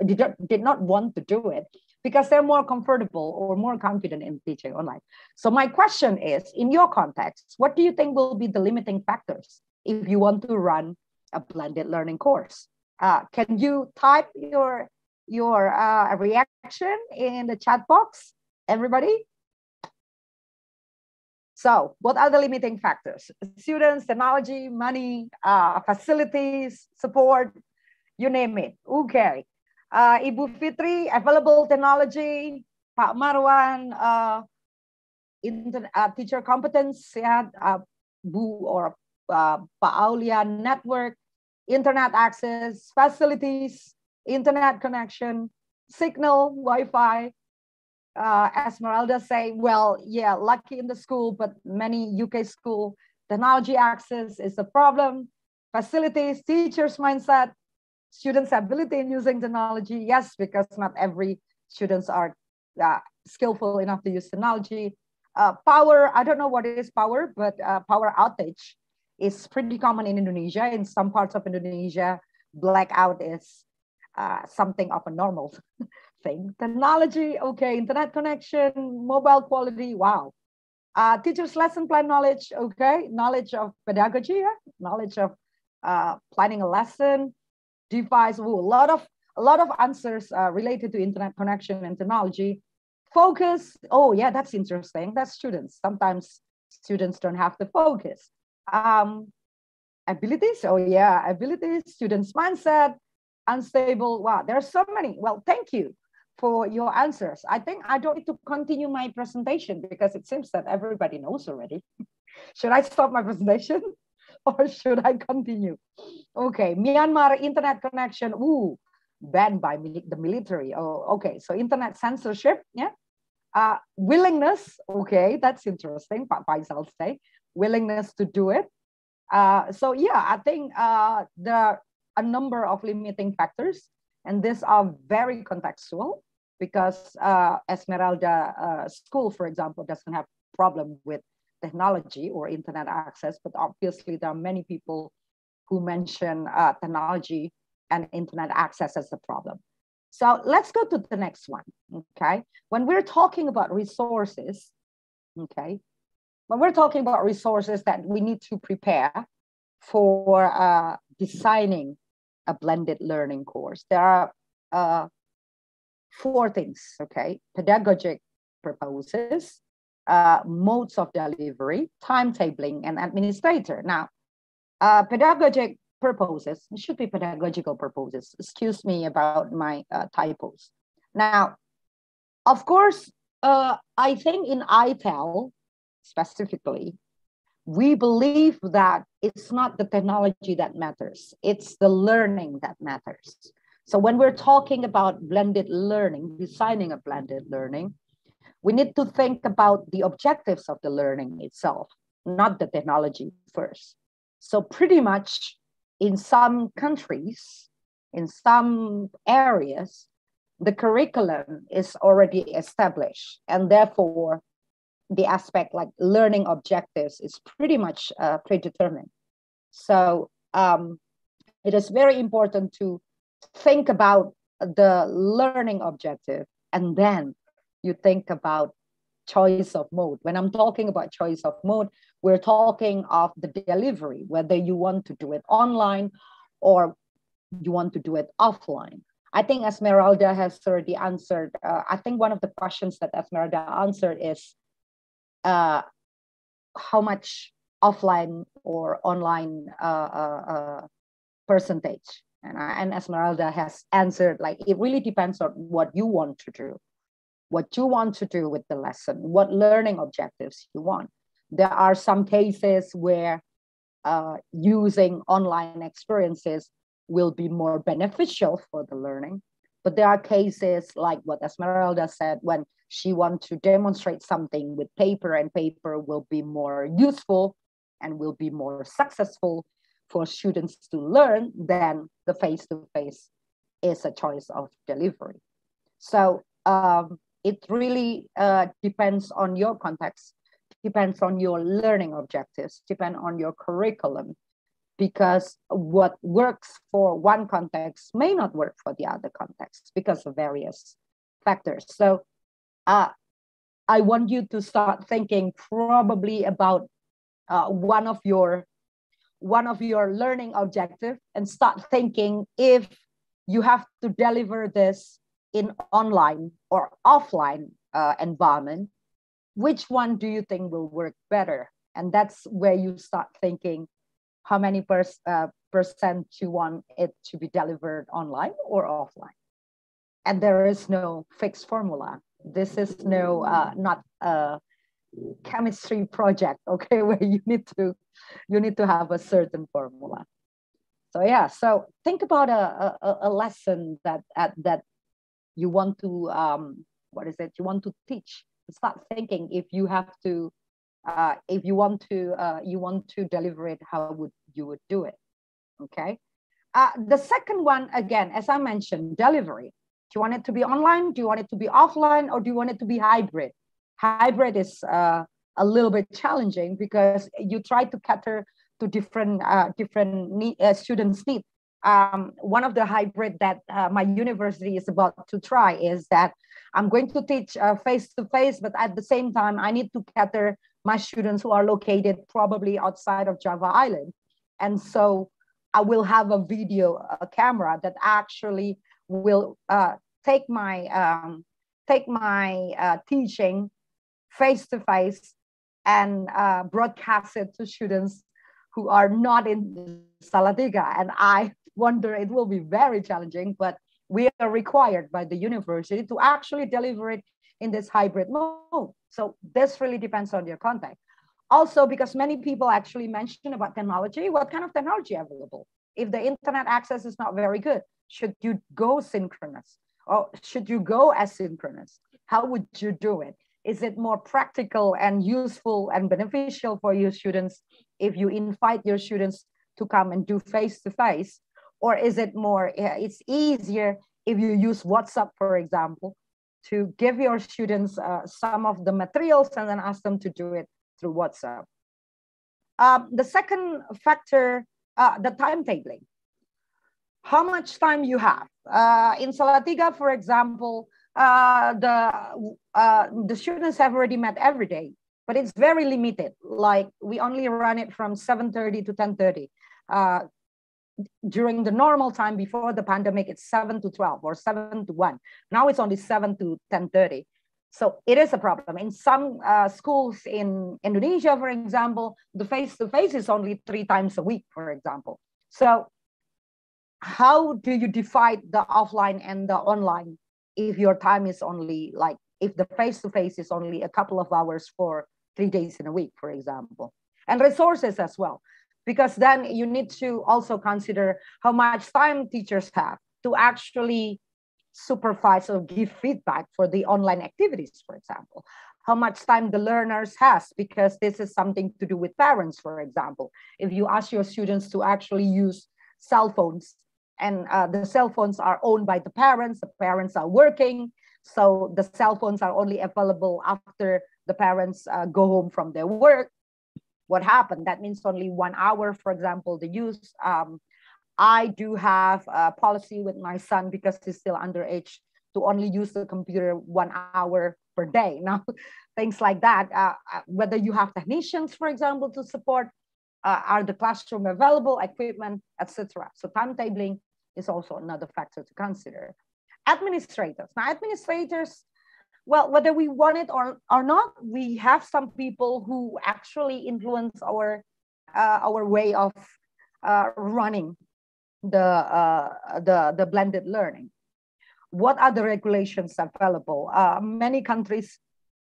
want to do it because they're more comfortable or more confident in teaching online. So my question is, in your context, what do you think will be the limiting factors if you want to run a blended learning course? Can you type your reaction in the chat box, everybody? So what are the limiting factors? Students, technology, money, facilities, support, you name it. Okay. Ibu Fitri, available technology. Pak Marwan, teacher competence, ya, Bu or Pak Aulia, network, internet access, facilities, internet connection, signal, Wi-Fi. Esmeralda say, well, yeah, lucky in the school, but many UK school, technology access is a problem. Facilities, teachers' mindset, students' ability in using technology. Yes, because not every students are skillful enough to use technology. Power, I don't know what is power, but power outage is pretty common in Indonesia. In some parts of Indonesia, blackout is something of a normal thing. Technology, okay, internet connection, mobile quality, wow. Teachers' lesson plan knowledge, okay, knowledge of pedagogy, yeah? Knowledge of planning a lesson, device, a lot of answers related to internet connection and technology. Focus, oh yeah, that's interesting. That's students. Sometimes students don't have the focus. Abilities, oh yeah, abilities, students' mindset, unstable. Wow, there are so many. Well, thank you for your answers. I think I don't need to continue my presentation because it seems that everybody knows already. Should I stop my presentation or should I continue? Okay, Myanmar internet connection, ooh, banned by the military. Oh, okay, so internet censorship, yeah. Willingness, okay, that's interesting, Pak Faisal say, willingness to do it. So yeah, I think there are a number of limiting factors, and these are very contextual because Esmeralda school, for example, doesn't have problem with technology or internet access, but obviously there are many people who mention technology and internet access as a problem. So let's go to the next one, okay? When we're talking about resources, okay? When we're talking about resources that we need to prepare for designing a blended learning course, there are 4 things, okay? Pedagogic purposes, modes of delivery, timetabling, and administrator. Now, pedagogic purposes, it should be pedagogical purposes. Excuse me about my typos. Now, of course, I think in iTELL specifically, we believe that it's not the technology that matters, it's the learning that matters. So when we're talking about blended learning, designing a blended learning, we need to think about the objectives of the learning itself, not the technology first. So pretty much in some countries, in some areas, the curriculum is already established, and therefore the aspect like learning objectives is pretty much predetermined. So it is very important to think about the learning objective, and then you think about choice of mode. When I'm talking about choice of mode, we're talking of the delivery, whether you want to do it online or you want to do it offline. I think Esmeralda has already answered. I think one of the questions that Esmeralda answered is how much offline or online percentage. And Esmeralda has answered, like, it really depends on what you want to do, what you want to do with the lesson, what learning objectives you want. There are some cases where using online experiences will be more beneficial for the learning. But there are cases like what Esmeralda said, when she wants to demonstrate something with paper, and paper will be more useful and will be more successful for students to learn than the face-to-face is a choice of delivery. So it really depends on your context, depends on your learning objectives, depend on your curriculum, because what works for one context may not work for the other context because of various factors. So I want you to start thinking probably about one of your learning objective, and start thinking, if you have to deliver this in online or offline environment, which one do you think will work better? And that's where you start thinking, how many percent you want it to be delivered online or offline. And there is no fixed formula. This is not a chemistry project, okay, where you need to have a certain formula. So yeah, so think about a lesson that you want to you want to teach. Start thinking, if you have to if you want to deliver it, how would you do it? Okay. The second one, again, as I mentioned, delivery. Do you want it to be online? Do you want it to be offline? Or do you want it to be hybrid? Hybrid is a little bit challenging because you try to cater to different students' needs. One of the hybrid that my university is about to try is that I'm going to teach face-to-face, but at the same time, I need to cater my students who are located probably outside of Java Island. And so I will have a video camera that actually will take my teaching face-to-face and broadcast it to students who are not in Salatiga. And I wonder, it will be very challenging, but we are required by the university to actually deliver it in this hybrid mode. So this really depends on your context. Also, because many people actually mention about technology, what kind of technology available? If the internet access is not very good, should you go synchronous or should you go asynchronous? How would you do it? Is it more practical and useful and beneficial for your students if you invite your students to come and do face-to-face? Or is it more, it's easier if you use WhatsApp, for example, to give your students some of the materials and then ask them to do it through WhatsApp. The second factor, the timetabling. How much time you have? In Salatiga, for example, the students have already met every day, but it's very limited. Like we only run it from 7:30 to 10:30. During the normal time before the pandemic, it's 7 to 12 or 7 to 1. Now it's only 7 to 10:30. So it is a problem. In some schools in Indonesia, for example, the face-to-face is only 3 times a week, for example. So how do you divide the offline and the online if your time is only like, if the face-to-face is only a couple of hours for 3 days in a week, for example, and resources as well, because then you need to also consider how much time teachers have to actually supervise or give feedback for the online activities, for example, how much time the learners has, because this is something to do with parents, for example. If you ask your students to actually use cell phones, and the cell phones are owned by the parents are working, so the cell phones are only available after the parents go home from their work. What happened? That means only 1 hour, for example, the use. I do have a policy with my son, because he's still underage, to only use the computer 1 hour per day. Now, things like that, whether you have technicians, for example, to support, are the classroom available, equipment, etc. So timetabling is also another factor to consider. Administrators. Now, administrators, well, whether we want it or not, we have some people who actually influence our way of running the blended learning. What are the regulations available? Many countries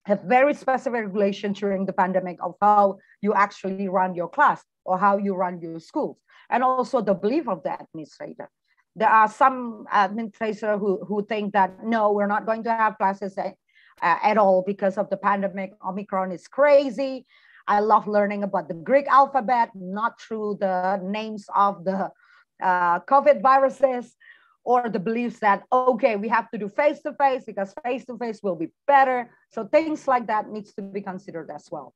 have very specific regulations during the pandemic of how you actually run your class or how you run your schools, and also the belief of the administrator. There are some administrators who think that, no, we're not going to have classes at all because of the pandemic. Omicron is crazy. I love learning about the Greek alphabet, not through the names of the COVID viruses, or the beliefs that, okay, we have to do face-to-face because face-to-face will be better. So things like that needs to be considered as well.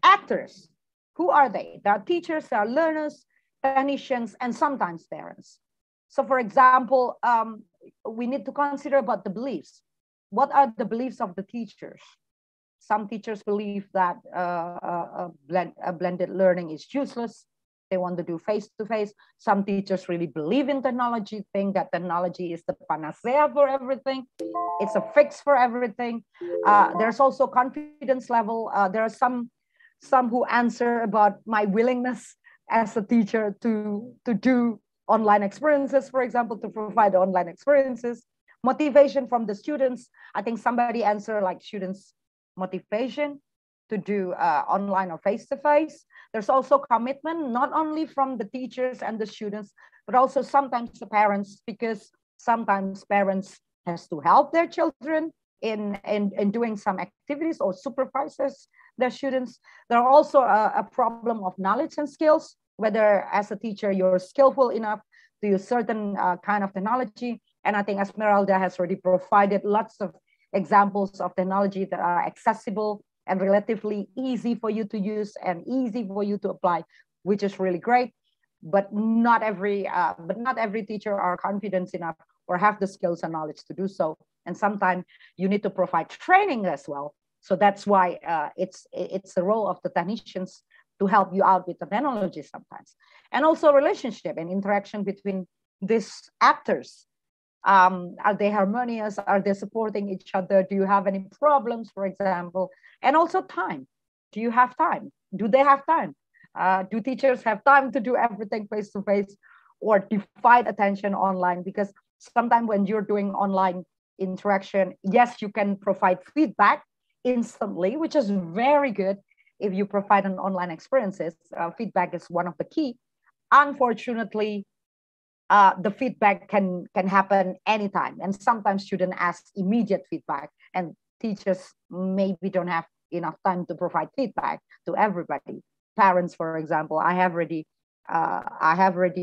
Actors, who are they? There are teachers, there are learners, technicians, and sometimes parents. So for example, we need to consider about the beliefs. What are the beliefs of the teachers? Some teachers believe that blended learning is useless. They want to do face-to-face. Some teachers really believe in technology, think that technology is the panacea for everything. It's a fix for everything. There's also confidence level. There are some who answer about my willingness as a teacher to do online experiences, for example, to provide online experiences. Motivation from the students. I think somebody answered like students' motivation to do online or face-to-face. There's also commitment, not only from the teachers and the students, but also sometimes the parents, because sometimes parents has to help their children in doing some activities or supervises their students. There are also a problem of knowledge and skills, whether as a teacher, you're skillful enough to use certain kind of technology. And I think Esmeralda has already provided lots of examples of technology that are accessible and relatively easy for you to use and easy for you to apply, which is really great. But not every teacher are confident enough or have the skills and knowledge to do so. And sometimes you need to provide training as well. So that's why it's the role of the technicians to help you out with the technology sometimes. And also relationship and interaction between these actors. Are they harmonious? Are they supporting each other? Do you have any problems, for example? And also time. Do you have time? Do they have time? Do teachers have time to do everything face-to-face or divide attention online? Because sometimes when you're doing online interaction, yes, you can provide feedback instantly, which is very good if you provide an online experiences. Feedback is one of the key. Unfortunately, the feedback can happen anytime. And sometimes students ask immediate feedback and teachers maybe don't have enough time to provide feedback to everybody. Parents, for example, I have already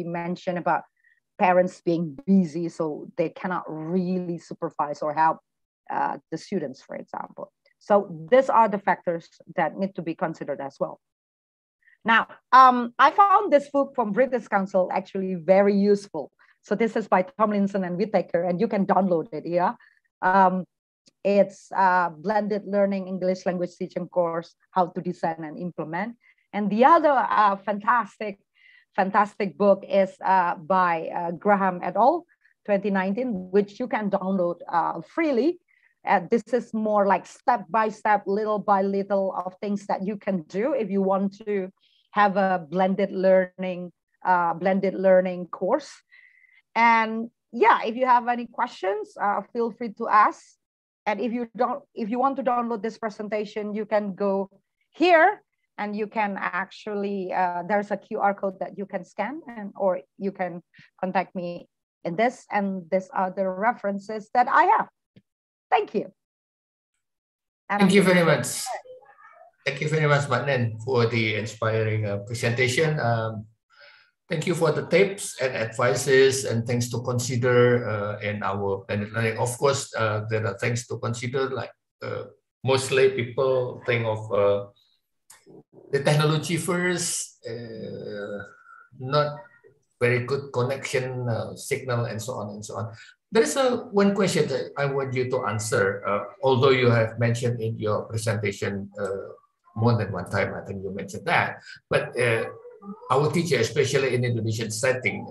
mentioned about parents being busy, so they cannot really supervise or help the students, for example. So these are the factors that need to be considered as well. Now, I found this book from British Council actually very useful. So this is by Tomlinson and Whittaker, and you can download it here. It's Blended Learning English Language Teaching course, How to Design and Implement. And the other fantastic book is by Graham et al., 2019, which you can download freely. This is more like step-by-step, little by little of things that you can do if you want to have a blended learning course. And yeah, if you have any questions, feel free to ask. And if you want to download this presentation, you can go here and you can actually, there's a QR code that you can scan, or you can contact me in this, and these are the references that I have. Thank you. Thank you very much. Thank you very much, Mbak Nen, for the inspiring presentation. Thank you for the tips and advices and things to consider in our blended learning. Of course, there are things to consider, like mostly people think of the technology first, not very good connection, signal, and so on and so on. There is one question that I want you to answer, although you have mentioned in your presentation more than one time, I think you mentioned that. But our teacher, especially in Indonesian setting,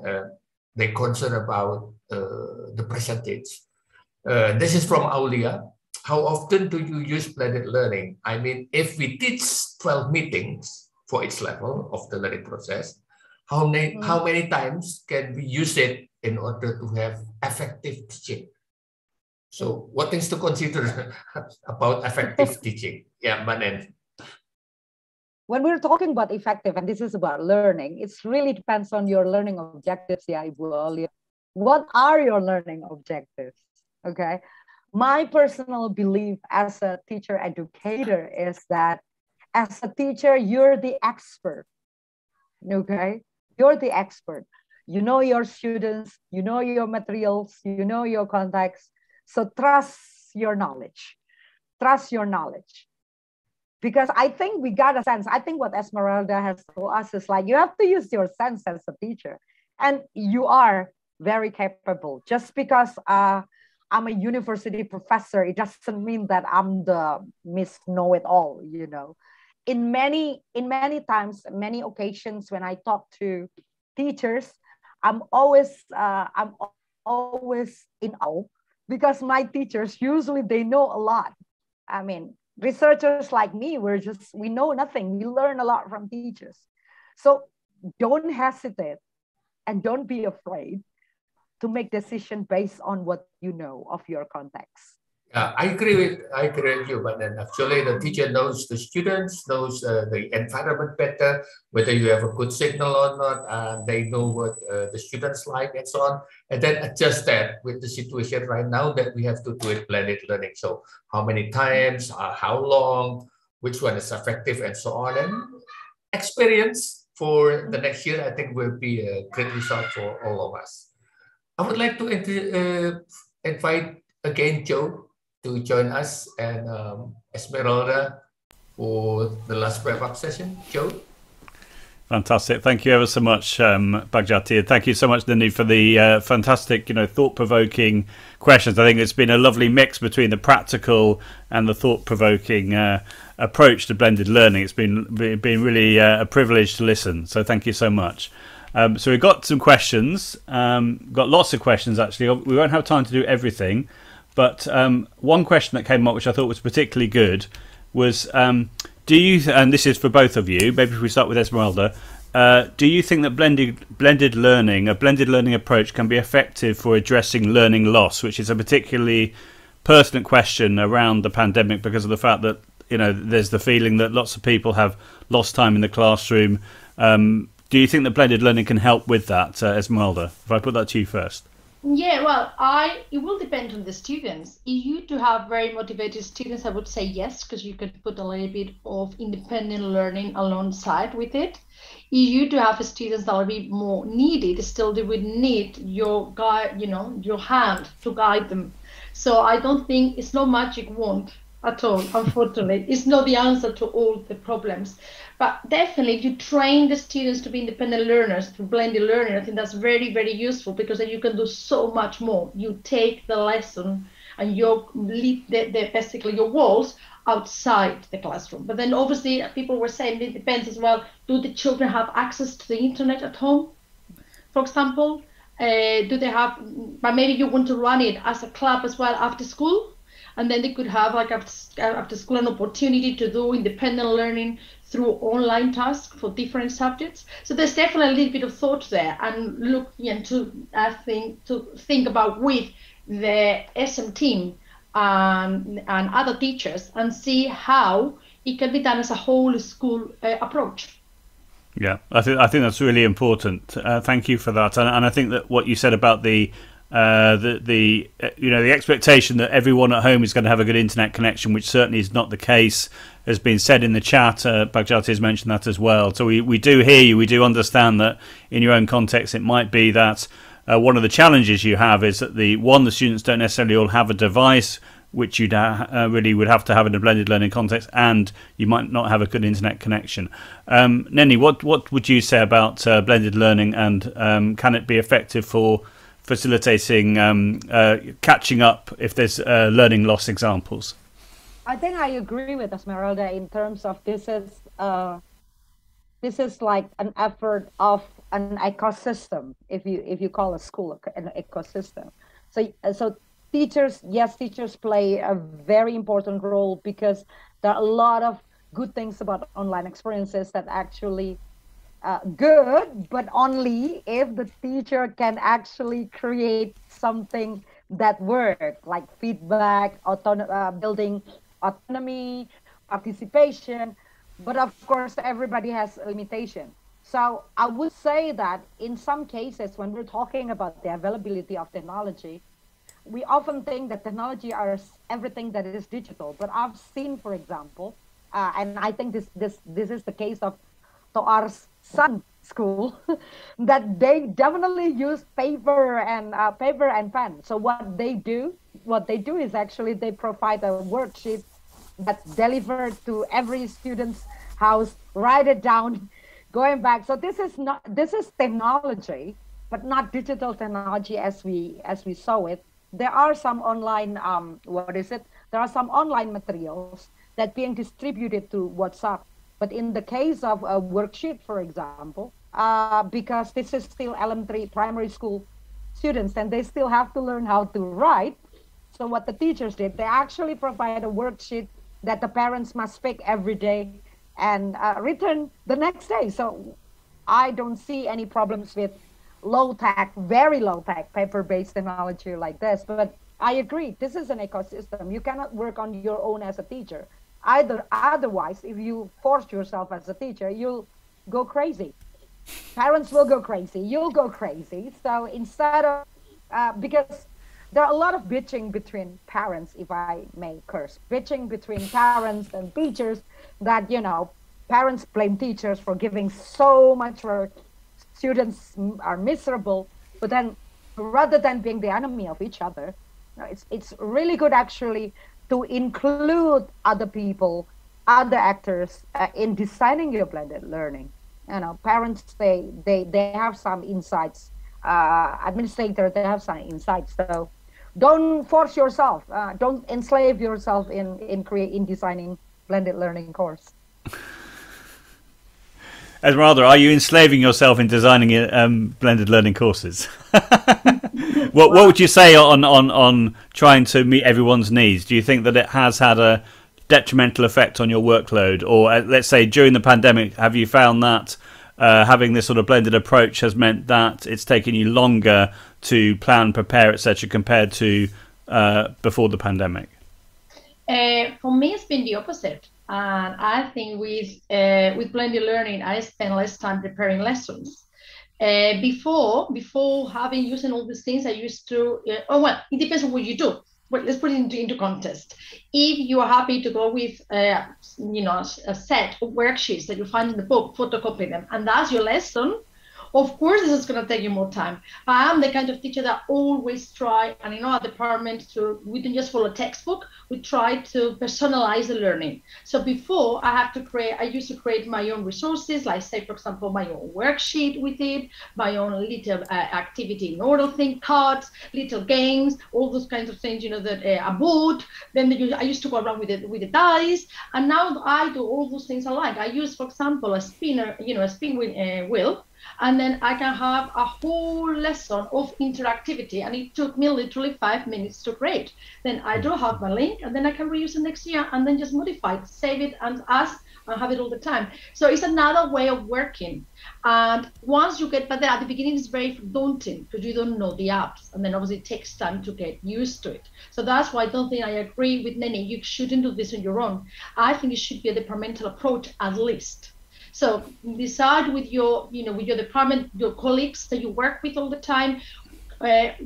they concern about the percentage. This is from Aulia. How often do you use blended learning? I mean, if we teach 12 meetings for each level of the learning process, how many times can we use it in order to have effective teaching? So what things to consider about effective teaching? Yeah, but then when we're talking about effective, and this is about learning, it really depends on your learning objectives. Yeah, what are your learning objectives? Okay. My personal belief as a teacher educator is that as a teacher, you're the expert. Okay. You're the expert. You know your students, you know your materials, you know your context. So trust your knowledge. Trust your knowledge. Because I think we got a sense. I think what Esmeralda has told us is like, you have to use your sense as a teacher. And you are very capable. Just because I'm a university professor, it doesn't mean that I'm the Miss Know-it-all, you know. In many times, many occasions when I talk to teachers, I'm always in awe because my teachers, usually they know a lot. I mean, researchers like me, we know nothing. We learn a lot from teachers. So don't hesitate and don't be afraid to make decisions based on what you know of your context. I agree with you, but then actually the teacher knows the students, knows the environment better, whether you have a good signal or not, and they know what the students like and so on, and then adjust that with the situation right now that we have to do it blended learning. So how many times, how long, which one is effective, and so on, and experience for the next year, I think will be a great result for all of us. I would like to invite again Joe to join us and Esmeralda for the last wrap-up session. Joe? Fantastic. Thank you ever so much, Bagjati. And thank you so much, Neny, for the fantastic, thought-provoking questions. I think it's been a lovely mix between the practical and the thought-provoking approach to blended learning. It's been really a privilege to listen. So thank you so much. So we've got some questions, got lots of questions actually. We won't have time to do everything, but one question that came up which I thought was particularly good was, do you, and this is for both of you, maybe if we start with Esmeralda, do you think that blended learning, a blended learning approach can be effective for addressing learning loss, which is a particularly pertinent question around the pandemic because of the fact that, there's the feeling that lots of people have lost time in the classroom. Do you think that blended learning can help with that, Esmeralda? If I put that to you first. Yeah, well, it will depend on the students. If you do have very motivated students, I would say yes, because you could put a little bit of independent learning alongside with it. If you do have students that will be more needed, still they would need your guide, your hand to guide them. So I don't think it's no magic wand at all, unfortunately. It's not the answer to all the problems. But definitely, if you train the students to be independent learners, to blended learning, I think that's very, very useful because then you can do so much more. You take the lesson and you leave basically your walls outside the classroom. But then obviously, people were saying it depends as well. Do the children have access to the internet at home, for example? Do they have, but maybe you want to run it as a club as well after school? And then they could have like after school an opportunity to do independent learning through online tasks for different subjects. So there's definitely a little bit of thought there, and to think about with the SM team and other teachers and see how it can be done as a whole school approach. Yeah, I think that's really important. Thank you for that, and I think that what you said about the expectation that everyone at home is going to have a good internet connection, which certainly is not the case, has been said in the chat. Bagjati has mentioned that as well. So we do hear you. We do understand that in your own context, it might be that one of the challenges you have is that the students don't necessarily all have a device, which you'd really would have to have in a blended learning context, and you might not have a good internet connection. Neny, what would you say about blended learning, and can it be effective for facilitating catching up if there's learning loss examples? I think I agree with Esmeralda in terms of this is like an effort of an ecosystem, if you call a school an ecosystem. So teachers play a very important role because there are a lot of good things about online experiences that actually good, but only if the teacher can actually create something that work, like feedback, building autonomy, participation. But of course, everybody has a limitation. So I would say that in some cases, when we're talking about the availability of technology, we often think that technology are everything that is digital. But I've seen, for example, and I think this is the case of Toar's son school, that they definitely use paper and pen. So what they do is actually they provide a worksheet that's delivered to every student's house, write it down, going back. So this is technology, but not digital technology as we saw it. There are some online there are some online materials that being distributed to WhatsApp. But in the case of a worksheet, for example, because this is still elementary primary school students and they still have to learn how to write. So what the teachers did, they actually provide a worksheet that the parents must pick every day and return the next day. So I don't see any problems with low tech, very low tech paper-based technology like this. But I agree, this is an ecosystem. You cannot work on your own as a teacher. Otherwise, if you force yourself as a teacher, you'll go crazy. Parents will go crazy. You'll go crazy. So instead of, because there are a lot of bitching between parents, if I may curse, bitching between parents and teachers that, parents blame teachers for giving so much work. Students are miserable, but then rather than being the enemy of each other, it's really good actually to include other people, other actors in designing your blended learning. Parents they have some insights. Administrators they have some insights. So don't force yourself. Don't enslave yourself in designing blended learning course. Esmeralda, are you enslaving yourself in designing blended learning courses? What would you say on trying to meet everyone's needs? Do you think that it has had a detrimental effect on your workload? Or let's say during the pandemic, have you found that having this sort of blended approach has meant that it's taken you longer to plan, prepare, etc., compared to before the pandemic? For me, it's been the opposite. And I think with blended learning, I spend less time preparing lessons. Before using all these things, I used to. It depends on what you do. But let's put it into context. If you are happy to go with a set of worksheets that you find in the book, photocopy them, and that's your lesson. Of course, this is going to take you more time. I am the kind of teacher that always try, and in our department, we don't just follow a textbook, we try to personalize the learning. So before, I used to create my own resources, like say, for example, my own worksheet with it, my own little activity nodal thing, cards, little games, all those kinds of things, that a board. Then I used to go around with the dice, and now I do all those things alike. I use, for example, a spinner, a spin wheel. And then I can have a whole lesson of interactivity, and it took me literally 5 minutes to create. Then I do have my link, and then I can reuse it next year, and then just modify it, save it, and have it all the time. So it's another way of working. And once you get, but then at the beginning it's very daunting because you don't know the apps, and then obviously it takes time to get used to it. So that's why I don't think I agree with Neny. You shouldn't do this on your own. I think it should be a departmental approach at least. So decide with your department, your colleagues that you work with all the time,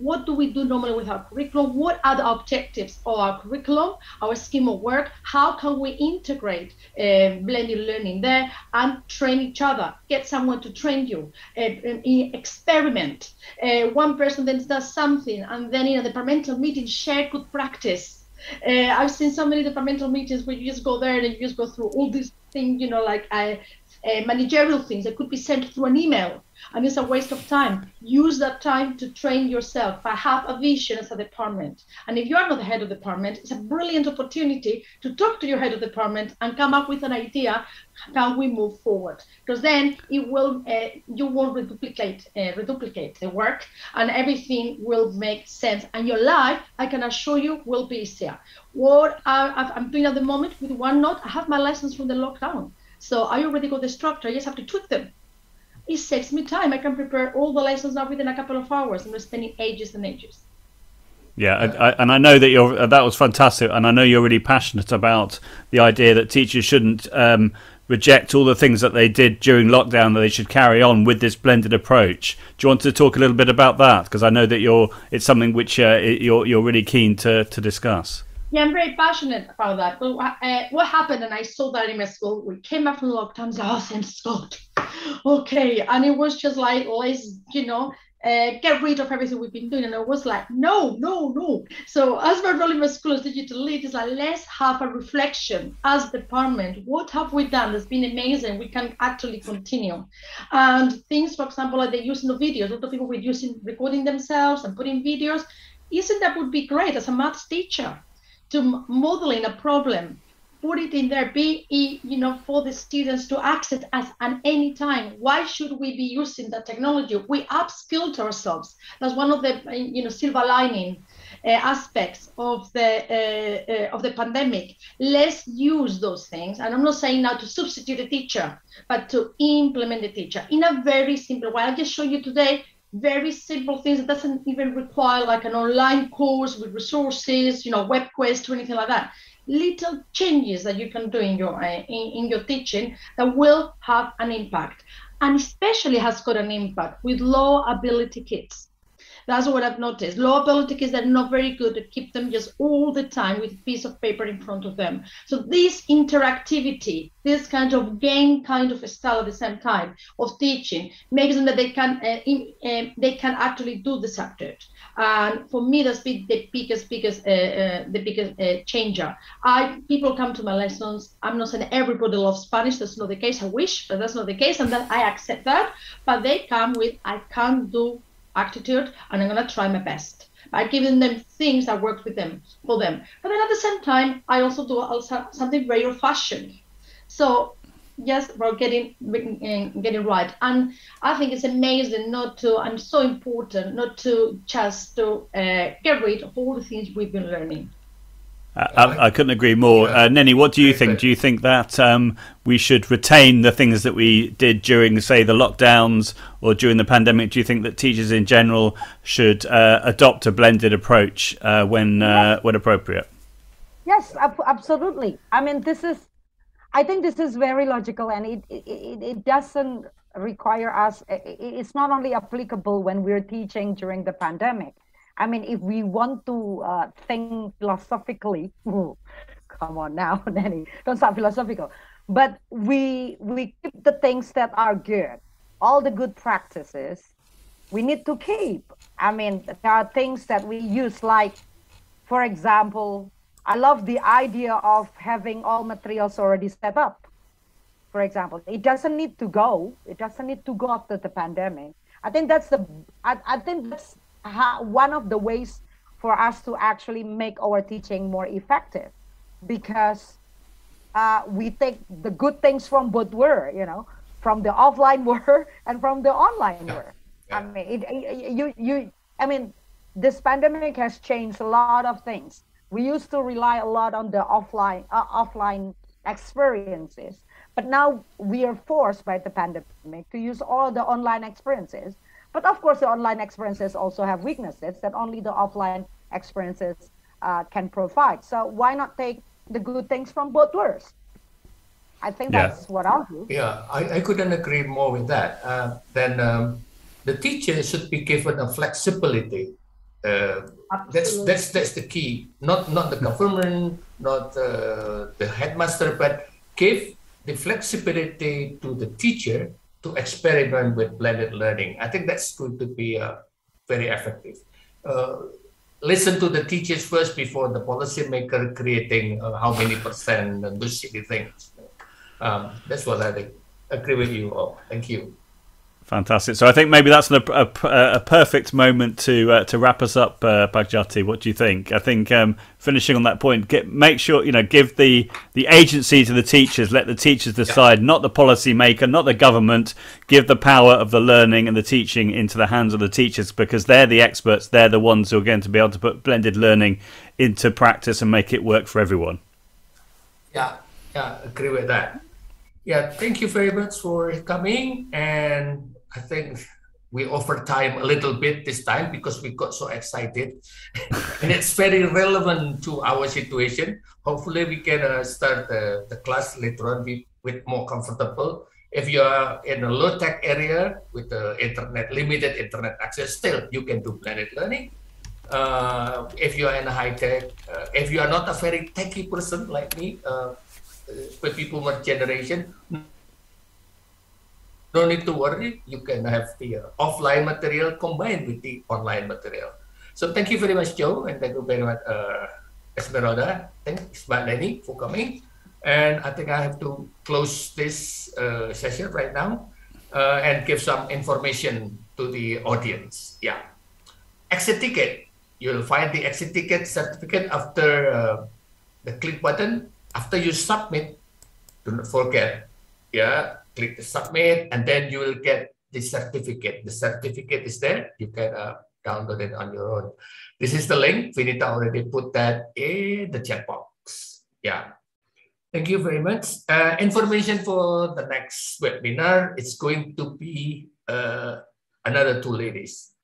what do we do normally with our curriculum? What are the objectives of our curriculum, our scheme of work? How can we integrate blended learning there and train each other? Get someone to train you, experiment. One person then does something, and then in a departmental meeting, share good practice. I've seen so many departmental meetings where you just go there and you just go through all these things, managerial things that could be sent through an email, and it's a waste of time. Use that time to train yourself. I have a vision as a department, and if you are not the head of the department, it's a brilliant opportunity to talk to your head of the department and come up with an idea. Can we move forward? Because then it will you won't reduplicate the work, and everything will make sense, and your life, I can assure you, will be easier. What I'm doing at the moment with OneNote, I have my lessons from the lockdown. So I already got the structure, I just have to tweak them. It saves me time. I can prepare all the lessons now within a couple of hours, and we're spending ages and ages. Yeah, and I know that that was fantastic, and I know you're really passionate about the idea that teachers shouldn't reject all the things that they did during lockdown, that they should carry on with this blended approach. Do you want to talk a little bit about that? Because I know that it's something which you're really keen to discuss. Yeah, I'm very passionate about that. But what happened, and I saw that in my school, we came back from lockdown, so, oh, thanks God. Okay, and it was just like, let's, get rid of everything we've been doing. And I was like, no. So as my role in my school as digital lead is like, let's have a reflection as a department. What have we done that's been amazing? We can actually continue. And things, for example, like the using of videos, a lot of people were recording themselves and putting videos. Isn't that would be great as a maths teacher to modeling a problem, put it in there, for the students to access at any time. Why should we be using that technology? We upskilled ourselves. That's one of the silver lining aspects of the pandemic. Let's use those things. And I'm not saying now to substitute the teacher, but to implement the teacher in a very simple way. I'll just show you today very simple things that doesn't even require like an online course with resources, web quest or anything like that. Little changes that you can do in your teaching that will have an impact, and especially has got an impact with low ability kids. That's what I've noticed. Low ability kids that are not very good at keep them just all the time with a piece of paper in front of them. So this interactivity, this kind of game kind of style at the same time of teaching makes them that they can actually do the subject. And for me, that's been the biggest changer. People come to my lessons. I'm not saying everybody loves Spanish. That's not the case. I wish, but that's not the case, and that I accept that. But they come with, I can't do attitude, and I'm gonna try my best by giving them things that work for them. But then at the same time, I also do something very old-fashioned. So yes, we're getting right, and I think it's amazing and so important not to just get rid of all the things we've been learning. I couldn't agree more. Neny, what do you think? Do you think that we should retain the things that we did during, say, the lockdowns or during the pandemic? Do you think that teachers in general should adopt a blended approach when appropriate? Yes, absolutely. I mean, I think this is very logical, and it doesn't require us. It's not only applicable when we're teaching during the pandemic. I mean, if we want to think philosophically, come on now, Neny, don't sound philosophical. But we keep the things that are good, all the good practices, we need to keep. I mean, there are things that we use, like, for example, I love the idea of having all materials already set up. For example, it doesn't need to go. It doesn't need to go after the pandemic. I think that's one of the ways for us to actually make our teaching more effective, because we take the good things from both worlds, from the offline world and from the online world. I mean, this pandemic has changed a lot of things. We used to rely a lot on the offline experiences, but now we are forced by the pandemic to use all the online experiences. But of course, the online experiences also have weaknesses that only the offline experiences can provide. So why not take the good things from both worlds? I think that's what I'll do. Yeah, I couldn't agree more with that. Then the teacher should be given a flexibility. That's the key. Not the government, not the headmaster, but give the flexibility to the teacher to experiment with blended learning. I think that's going to be very effective. Listen to the teachers first before the policymaker creating how many percent and those silly things. That's what I think. Agree with you all. Thank you. Fantastic. So I think maybe that's a perfect moment to wrap us up, Bhagyati. What do you think? I think finishing on that point, make sure give the agency to the teachers. Let the teachers decide, not the policy maker, not the government. Give the power of the learning and the teaching into the hands of the teachers, because they're the experts. They're the ones who are going to be able to put blended learning into practice and make it work for everyone. Yeah, agree with that. Yeah, thank you very much for coming, and I think we overtime a little bit this time because we got so excited. And it's very relevant to our situation. Hopefully we can start the class later on with more comfortable. If you are in a low-tech area with limited internet access, still you can do blended learning. If you are in a high-tech, if you are not a very techy person like me, baby boomer generation, no need to worry. You can have the offline material combined with the online material. So thank you very much, Joe, and thank you very much, Esmeralda. Thanks, Neny, for coming. And I think I have to close this session right now and give some information to the audience. Yeah, exit ticket. You'll find the exit ticket certificate after the click button. After you submit, do not forget. Yeah. Click the submit, and then you will get the certificate. The certificate is there. You can download it on your own. This is the link. Vinita already put that in the chat box. Yeah. Thank you very much. Information for the next webinar. It's going to be another two ladies.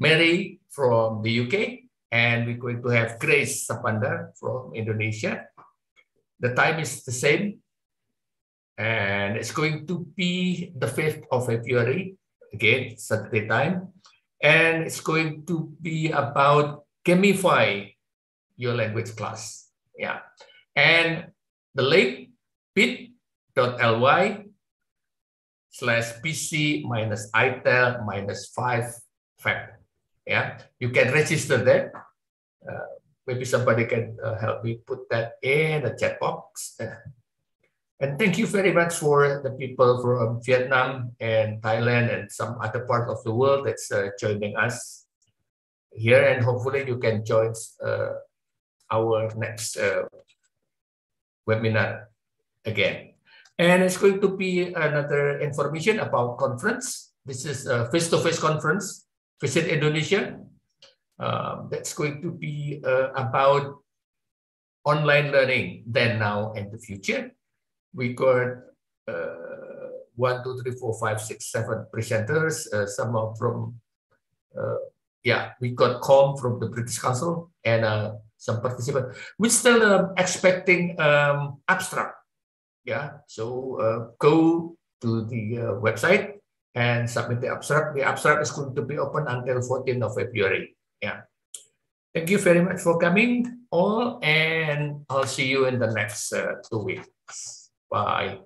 Mary from the UK, and we're going to have Grace Sapanda from Indonesia. The time is the same. And it's going to be the 5th of February, again, Saturday time. And it's going to be about gamify your language class. Yeah. And the link, bit.ly/PC-iTEL-5 Yeah. You can register there. Maybe somebody can help me put that in the chat box. And thank you very much for the people from Vietnam and Thailand and some other part of the world that's joining us here. And hopefully you can join our next webinar again. And it's going to be another information about conference. This is a face-to-face conference, Visit Indonesia. That's going to be about online learning then, now, and the future. We got 1, 2, 3, 4, 5, 6, 7 presenters. Some are from, we got Com from the British Council and some participants. We're still expecting abstract. Yeah, so go to the website and submit the abstract. The abstract is going to be open until 14th of February. Yeah. Thank you very much for coming all, and I'll see you in the next 2 weeks. Bye.